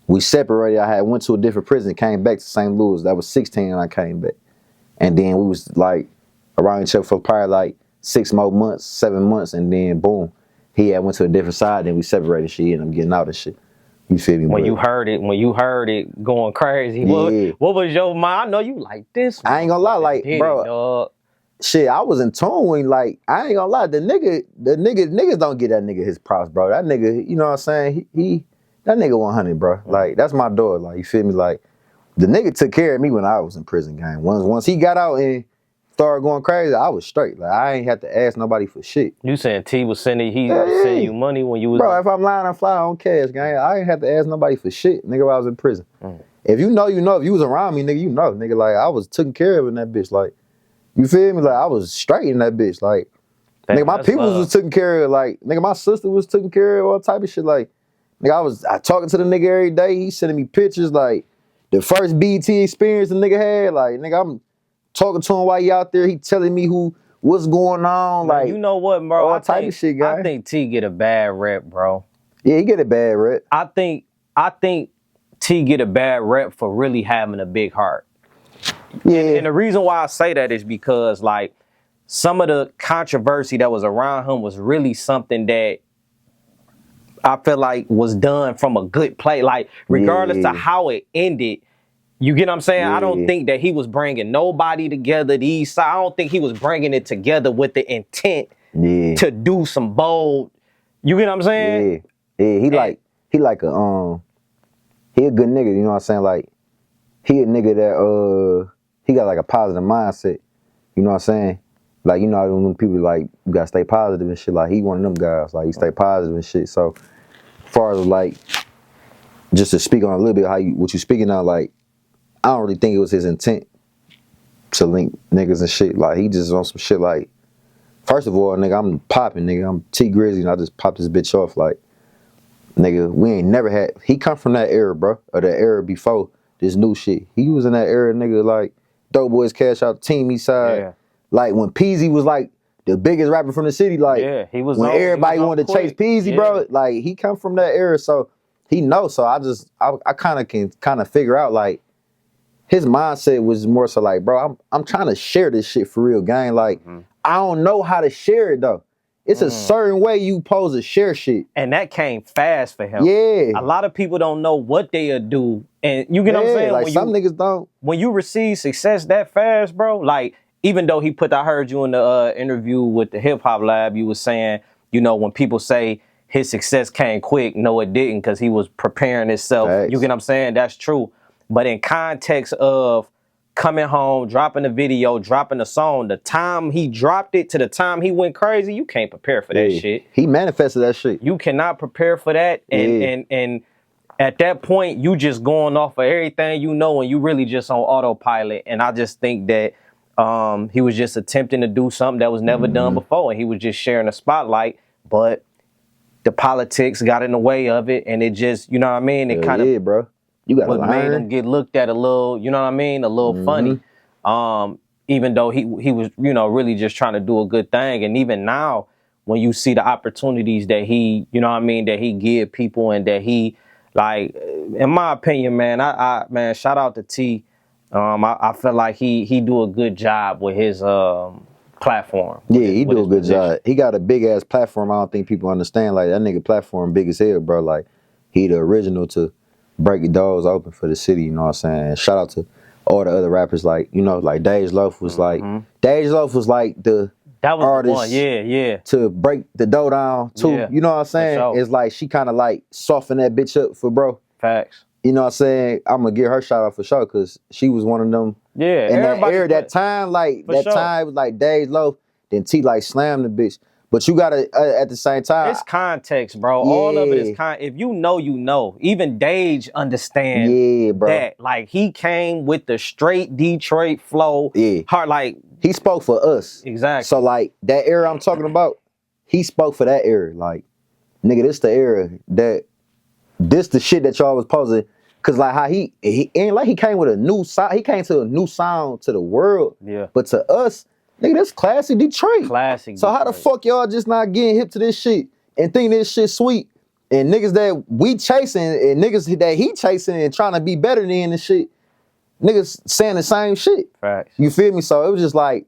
We separated. I had went to a different prison, came back to St. Louis. That was 16 and I came back. And then we was like around each other for probably like 6 more months, 7 months, and then boom, he had went to a different side. Then we separated. She ended up getting out and shit. You feel me? When you heard it going crazy, yeah. what was your mind? I know you like this. I ain't gonna lie, like bro, shit, I was in tune when like I ain't gonna lie, niggas don't get that nigga his props, bro. That nigga, you know what I'm saying? He that nigga 100, bro. Like that's my dog. Like you feel me? Like the nigga took care of me when I was in prison, gang. Once he got out and started going crazy, I was straight. Like I ain't had to ask nobody for shit. You saying T was sending you money when you was bro? If I'm lying, I fly on cash, gang. I ain't had to ask nobody for shit, nigga. While I was in prison. If you know, you know. If you was around me, nigga, you know, nigga. Like I was taken care of in that bitch. Like you feel me? Like I was straight in that bitch. Like nigga, my people was taken care of. Like nigga, my sister was taken care of. All type of shit. Like nigga, I talking to the nigga every day. He sending me pictures. Like the first BT experience the nigga had. Like nigga, I'm talking to him while he out there. He telling me what's going on. Man, like you know what, bro? All type of shit, guy. I think T get a bad rep, bro. Yeah, he get a bad rep. I think T get a bad rep for really having a big heart. Yeah. And the reason why I say that is because like some of the controversy that was around him was really something that I feel like was done from a good play. Like regardless to how it ended, you get what I'm saying? I don't think that he was bringing nobody together. I don't think he was bringing it together with the intent to do some bold. You get what I'm saying? Yeah. He a good nigga. You know what I'm saying? Like he a nigga that he got like a positive mindset. You know what I'm saying? Like you know when people like you gotta stay positive and shit. Like he one of them guys. Like he stay positive and shit. So as far as like just to speak on a little bit what you speaking on, like I don't really think it was his intent to link niggas and shit. Like he just on some shit like, first of all, nigga, I'm popping, nigga. I'm Tee Grizzley, and I just popped this bitch off. Like, nigga, we ain't never had. He come from that era, bro, or that era before this new shit. He was in that era, nigga. Like, Dope Boys, Cash Out, Team Eastside. Yeah. Like when Peasy was like the biggest rapper from the city. Like, yeah, he was when everybody wanted to chase Peasy, bro. Like he come from that era, so he knows. So I kind of can figure out like his mindset was more so like, bro, I'm trying to share this shit for real, gang. Like I don't know how to share it though. It's a certain way you pose to share shit. And that came fast for him. Yeah. A lot of people don't know what they'll do. And you get what I'm saying? Like some niggas don't. When you receive success that fast, bro, like even though I heard you in the interview with the Hip Hop Lab, you was saying, you know, when people say his success came quick, no it didn't, because he was preparing himself. Facts. You get what I'm saying? That's true. But in context of coming home, dropping a video, dropping a song, the time he dropped it to the time he went crazy, you can't prepare for that shit. He manifested that shit. You cannot prepare for that. And at that point, you just going off of everything you know, and you really just on autopilot. And I just think that he was just attempting to do something that was never done before, and he was just sharing the spotlight. But the politics got in the way of it, and it just, you know what I mean? It kind of bro. You got made him get looked at a little, you know what I mean, a little funny. Even though he was, you know, really just trying to do a good thing. And even now, when you see the opportunities that he, you know what I mean, that he give people, and that he, like, in my opinion, man, man, shout out to T. I feel like he do a good job with his platform. Yeah, he do a good job. He got a big ass platform. I don't think people understand. Like that nigga platform big as hell, bro. Like he the original to break the doors open for the city. You know what I'm saying? Shout out to all the other rappers. Like, you know, like Dej Loaf was like the that was artist, the one. Yeah, to break the door down too. Yeah, you know what I'm saying? sure. It's like she kind of like softened that bitch up for bro. Facts. You know what I'm saying? I'm gonna give her shout out for sure, because she was one of them. Yeah, in that era, that time, like that time was like Dej Loaf, then T like slammed the bitch. But you gotta at the same time. It's context, bro. All of it is if you know, you know. Even Dej understand that. Like he came with the straight Detroit flow. Yeah. Hard, like he spoke for us. Exactly. So like that era I'm talking about, he spoke for that era. Like, nigga, this the era that this the shit that y'all was posing. Cause like how he ain't like he came with a new sound. He came to a new sound to the world. Yeah. But to us, nigga, that's classic Detroit. Classic. So how the fuck y'all just not getting hip to this shit and think this shit sweet? And niggas that we chasing and niggas that he chasing and trying to be better than and shit, niggas saying the same shit. Facts. You feel me? So it was just like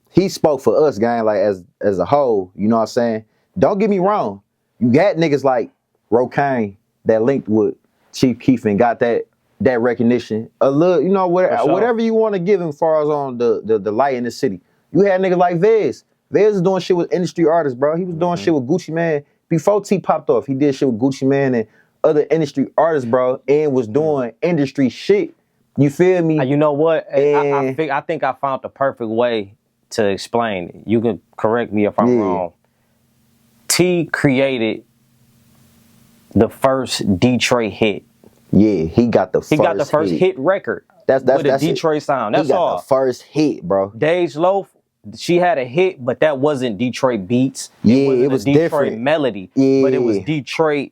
he spoke for us, gang, like as a whole. You know what I'm saying? Don't get me wrong. You got niggas like Rocaine that linked with Chief Keef and got that recognition. A little, you know, whatever you want to give him as far as on the light in the city. You had niggas like Vez. Vez is doing shit with industry artists, bro. He was doing shit with Gucci Mane. Before T popped off, he did shit with Gucci Mane and other industry artists, bro, and was doing industry shit. You feel me? You know what? I think I found the perfect way to explain it. You can correct me if I'm wrong. T created the first Detroit hit. Yeah, he got the first hit record. That's with a Detroit sound. That's all. The first hit, bro. Dej Loaf, she had a hit, but that wasn't Detroit beats. Yeah, it was Detroit different melody. Yeah, but it was Detroit.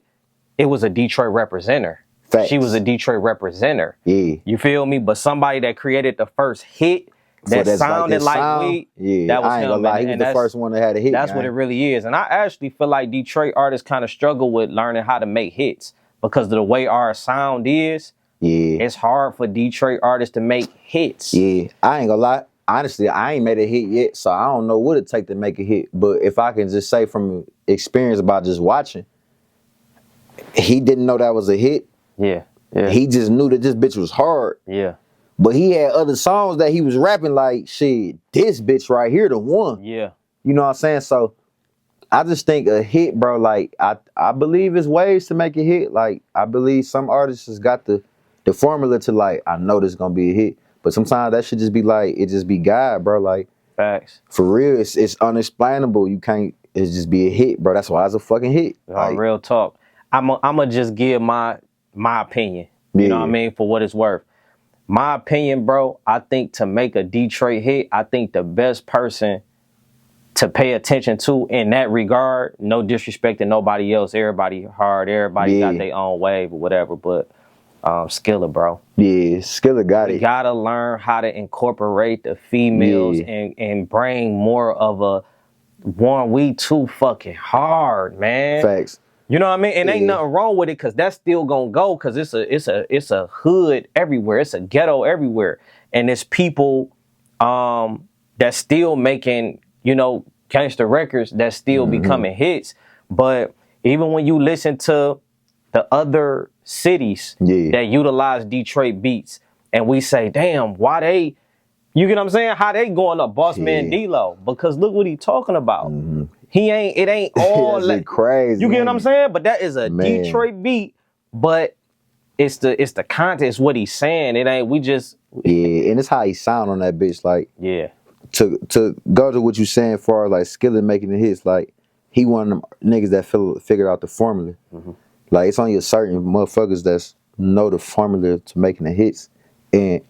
It was a Detroit representer. Facts. She was a Detroit representer. Yeah, you feel me? But somebody that created the first hit that sounded like weed. Yeah, that was I ain't him. Gonna lie. He was the first one that had a hit. That's what it really is. And I actually feel like Detroit artists kind of struggle with learning how to make hits because of the way our sound is. Yeah, it's hard for Detroit artists to make hits. Yeah, I ain't gonna lie. Honestly, I ain't made a hit yet, so I don't know what it take to make a hit. But if I can just say from experience about just watching, he didn't know that was a hit. Yeah. He just knew that this bitch was hard. Yeah. But he had other songs that he was rapping like, shit, this bitch right here, the one. Yeah. You know what I'm saying? So I just think a hit, bro, like I believe there's ways to make a hit. Like I believe some artists has got the formula to like, I know this is gonna be a hit. But sometimes that should just be like, it just be God, bro. Like, facts. For real, it's unexplainable. You can't, it's just be a hit, bro. That's why it's a fucking hit. Like, real talk. I'ma just give my opinion. You know what I mean? For what it's worth. my opinion, bro, I think to make a Detroit hit, I think the best person to pay attention to in that regard, no disrespect to nobody else, everybody hard, everybody got their own wave or whatever, but Skilla, bro. Yeah, Skilla got it. You gotta learn how to incorporate the females and bring more of a one. We too fucking hard, man. Facts. You know what I mean? And ain't nothing wrong with it, cause that's still gonna go, cause it's a hood everywhere, it's a ghetto everywhere, and it's people that's still making, you know, gangster records that still becoming hits. But even when you listen to the other cities that utilize Detroit beats, and we say, damn, why they, you get what I'm saying? How they going up, Boss Man D-Lo? Because look what he talking about. It ain't all like crazy. You get what I'm saying? But that is a Detroit beat, but it's the content, it's what he's saying. It ain't, we just. Yeah, and it's how he sound on that bitch, like. Yeah. To go to what you saying for like Skilla making the hits, like he one of them niggas that figured out the formula. Like it's only a certain motherfuckers that's know the formula to making the hits, and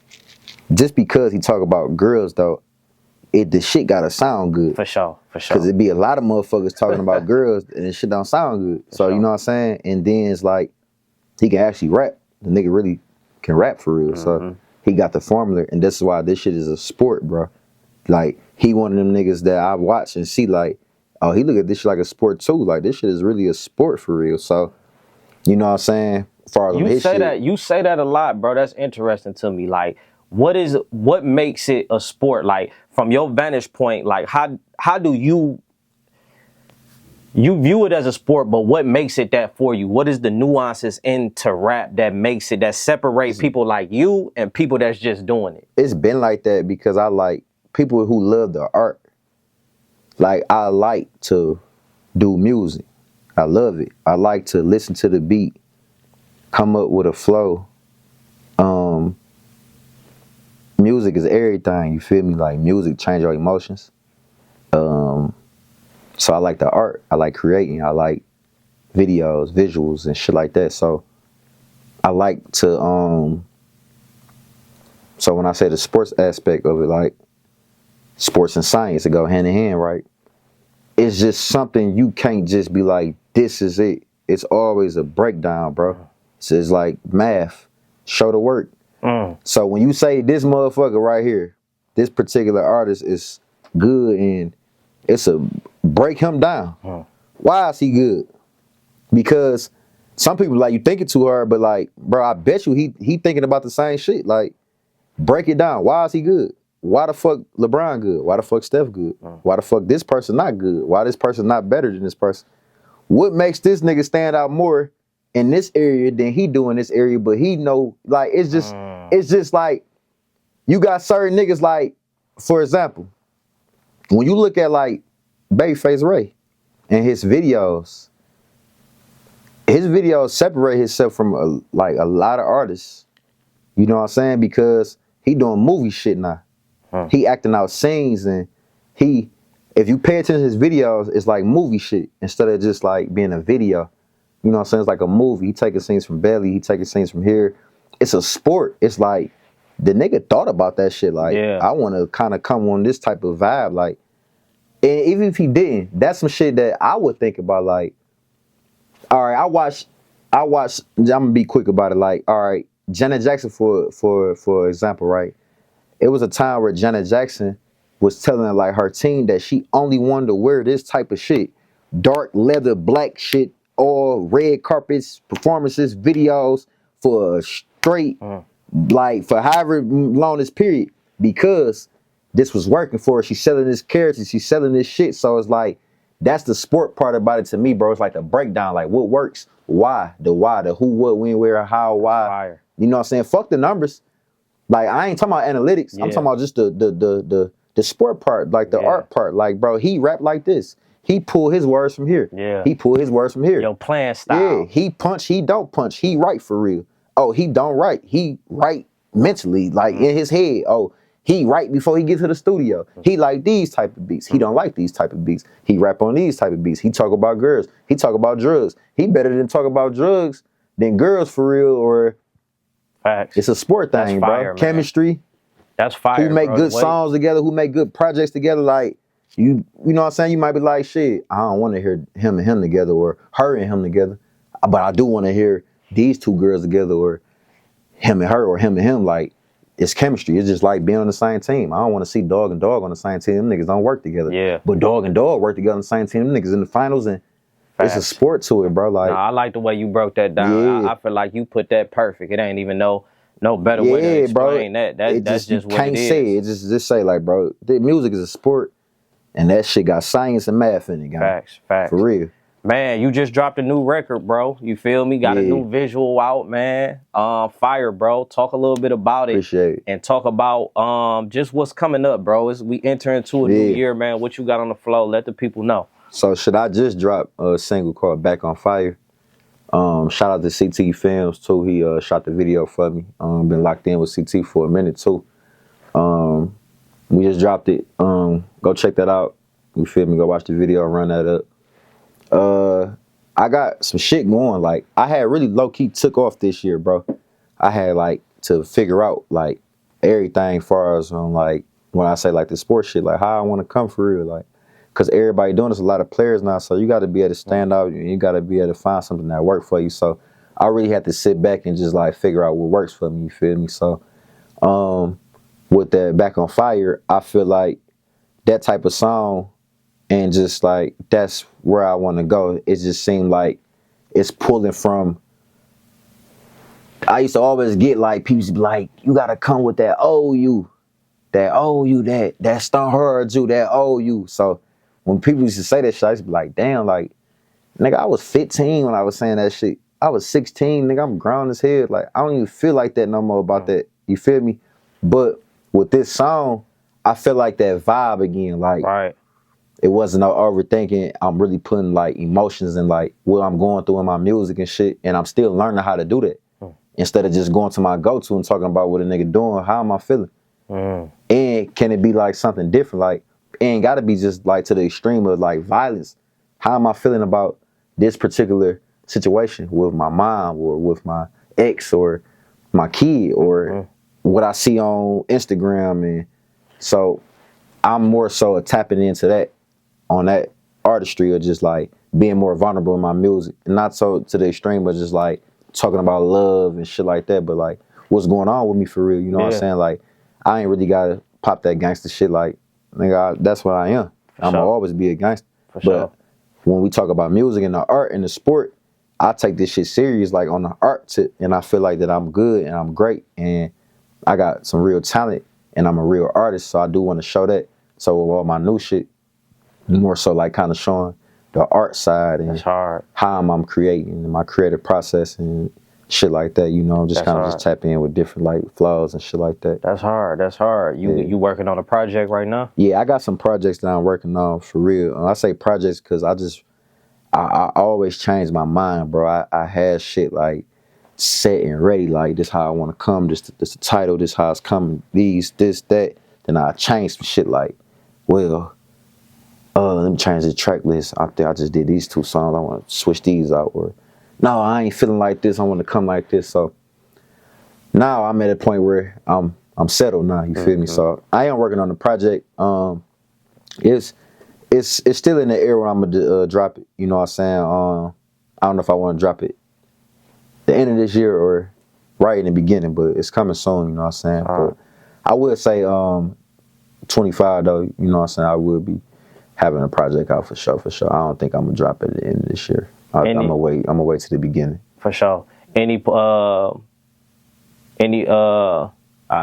just because he talk about girls though, the shit gotta sound good. For sure. Cause it be a lot of motherfuckers talking about girls and the shit don't sound good. So you know what I'm saying? And then it's like he can actually rap. The nigga really can rap for real. So he got the formula, and this is why this shit is a sport, bro. Like, he one of them niggas that I watch and see like, oh, he look at this shit like a sport too. Like, this shit is really a sport for real. So, you know what I'm saying? As far as you say that a lot, bro. That's interesting to me. Like, what makes it a sport? Like, from your vantage point, like, how do you view it as a sport, but what makes it that for you? What is the nuances into rap that makes it, that separates people like you and people that's just doing it? It's been like that because I like people who love the art. Like, I like to do music. I love it. I like to listen to the beat, come up with a flow. Music is everything, you feel me? Like, music change your emotions. So I like the art. I like creating. I like videos, visuals, and shit like that. So I like to, so when I say the sports aspect of it, like, sports and science, it go hand in hand, right? It's just something you can't just be like, this is it. It's always a breakdown, bro. So it's like math, show the work. So when you say this motherfucker right here, this particular artist is good and it's a break him down. Why is he good? Because some people like, you thinking too hard, but like, bro, I bet you he thinking about the same shit. Like, break it down. Why is he good? Why the fuck LeBron good? Why the fuck Steph good? Why the fuck this person not good? Why this person not better than this person? What makes this nigga stand out more in this area than he do in this area? But he know, like, it's just like, you got certain niggas, like, for example, when you look at like Babyface Ray and his videos separate himself from a lot of artists. You know what I'm saying? Because he doing movie shit now. He acting out scenes, and if you pay attention to his videos, it's like movie shit instead of just like being a video. You know what I'm saying? It's like a movie. He taking scenes from Belly. He taking scenes from here. It's a sport. It's like the nigga thought about that shit. Like, I want to kind of come on this type of vibe. Like, and even if he didn't, that's some shit that I would think about. Like, all right, I watched. I'm gonna be quick about it. Like, all right, Janet Jackson for example, right? It was a time where Janet Jackson was telling like her team that she only wanted to wear this type of shit, dark leather, black shit, all red carpets, performances, videos for a straight, like for however long this period, because this was working for her. She's selling this character, she's selling this shit. So it's like, that's the sport part about it to me, bro. It's like the breakdown, like what works, why, the who, what, when, where, how, why. Fire. You know what I'm saying? Fuck the numbers. Like, I ain't talking about analytics. I'm talking about just the sport part, like the art part. Like, bro, he rap like this. He pull his words from here. He pull his words from here. Your playing style. He punch, he don't punch. He write for real. Oh, he don't write. He write mentally, like in his head. Oh, he write before he get to the studio. He like these type of beats. He don't like these type of beats. He rap on these type of beats. He talk about girls. He talk about drugs. He better than talk about drugs than girls for real, or Facts. It's a sport That's thing, fire, bro. man. Chemistry. That's fire. Who make bro. good songs together? Who make good projects together? Like you know what I'm saying? You might be like, shit, I don't want to hear him and him together, or her and him together, but I do want to hear these two girls together, or him and her, or him and him. Like, it's chemistry. It's just like being on the same team. I don't want to see dog and dog on the same team. Them niggas don't work together. Yeah. But dog and dog work together on the same team. Them niggas in the finals, and Facts. it's a sport to it, bro. Like, nah, I like the way you broke that down. Yeah. I feel like you put that perfect. It ain't even no better way to explain bro. That's just what can't it is. say it. Just say like, bro, the music is a sport, and that shit got science and math in it, guy. Facts. For real. Man, you just dropped a new record, bro. You feel me? Got a new visual out, man. Fire, bro. Talk a little bit about it. Appreciate it. And talk about just what's coming up, bro. As we enter into a new year, man. What you got on the flow? Let the people know. So should I just drop a single called Back on Fire? Shout out to CT Films too. He shot the video for me. Been locked in with CT for a minute too. We just dropped it. Go check that out. You feel me? Go watch the video, run that up. I got some shit going. Like, I had really low key took off this year, bro. I had like to figure out like everything far as on like when I say like the sports shit, like how I want to come for real, like. Because everybody doing this, a lot of players now, so you got to be able to stand out and you got to be able to find something that work for you. So I really had to sit back and just like figure out what works for me, you feel me? So with that Back on Fire, I feel like that type of song and just like that's where I want to go. It just seemed like it's pulling from, I used to always get like, people used to be like, you got to come with that OU, that Stunthard you, that OU. So when people used to say that shit, I used to be like, damn, like, nigga, I was 15 when I was saying that shit. I was 16, nigga, I'm grown as hell. Like, I don't even feel like that no more about that. You feel me? But with this song, I feel like that vibe again. Like, Right. It wasn't no overthinking. I'm really putting like emotions and like what I'm going through in my music and shit. And I'm still learning how to do that. Instead of just going to my go-to and talking about what a nigga doing, how am I feeling? And can it be like something different? Like, it ain't gotta be just like to the extreme of like violence. How am I feeling about this particular situation with my mom or with my ex or my kid or what I see on Instagram? And so I'm more so tapping into that on that artistry, or just like being more vulnerable in my music. And not so to the extreme, but just like talking about love and shit like that, but like what's going on with me for real, you know what I'm saying? Like, I ain't really gotta pop that gangster shit. Like, nigga, that's what I am. I'm gonna always be a gangster. But when we talk about music and the art and the sport, I take this shit serious, like on the art tip, and I feel like that I'm good and I'm great and I got some real talent and I'm a real artist, so I do want to show that. So with all my new shit, more so like kind of showing the art side and how I'm creating my creative process and shit like that, you know, just kind of just tap in with different like flows and shit like that. That's hard. You working on a project right now? Yeah, I got some projects that I'm working on for real. I say projects because I always change my mind, bro. I had shit like set and ready, like this how I want to come, this the title, this how it's coming, this, that. Then I change some shit like, well, let me change the track list out there. I just did these 2 songs. I want to switch these out. Or, no, I ain't feeling like this. I want to come like this. So now I'm at a point where I'm settled now. You feel me? So I am working on the project. It's still in the air when I'm gonna drop it. You know what I'm saying? I don't know if I want to drop it the end of this year or right in the beginning, but it's coming soon. You know what I'm saying? But I would say 25 though. You know what I'm saying? I would be having a project out for sure. I don't think I'm gonna drop it at the end of this year. I'm gonna wait to the beginning. For sure. I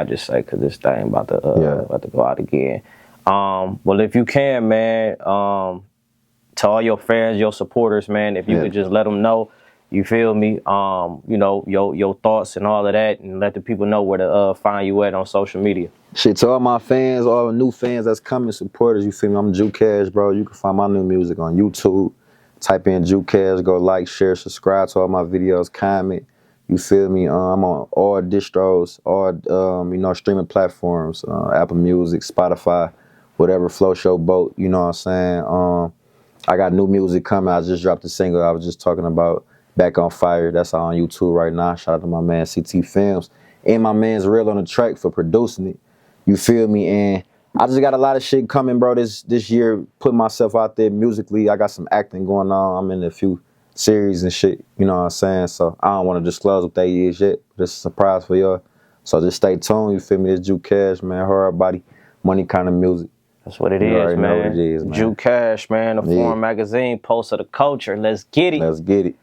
just say because this thing about to go out again. Well, if you can, man, to all your fans, your supporters, man, if you could just let them know, you feel me, you know, your thoughts and all of that, and let the people know where to find you at on social media. Shit, to all my fans, all the new fans that's coming, supporters, you feel me? I'm Juke Cash, bro. You can find my new music on YouTube. Type in Juke Cash, go like, share, subscribe to all my videos, comment. You feel me? I'm on all distros, all streaming platforms, Apple Music, Spotify, whatever floats your boat. You know what I'm saying? I got new music coming. I just dropped a single I was just talking about, Back on Fire. That's on YouTube right now. Shout out to my man CT Films. and my man's Real on the track for producing it. You feel me? And I just got a lot of shit coming, bro, this year, putting myself out there musically. I got some acting going on. I'm in a few series and shit, you know what I'm saying? So I don't want to disclose what that is yet. This is a surprise for y'all. So just stay tuned, you feel me? It's Juke Cash, man, Hardbody, money kind of music. That's what it You is, already man. know what it is, man. Juke Cash, man, the Yeah. Foreign Magazine, Pulse of the Culture. Let's get it. Let's get it.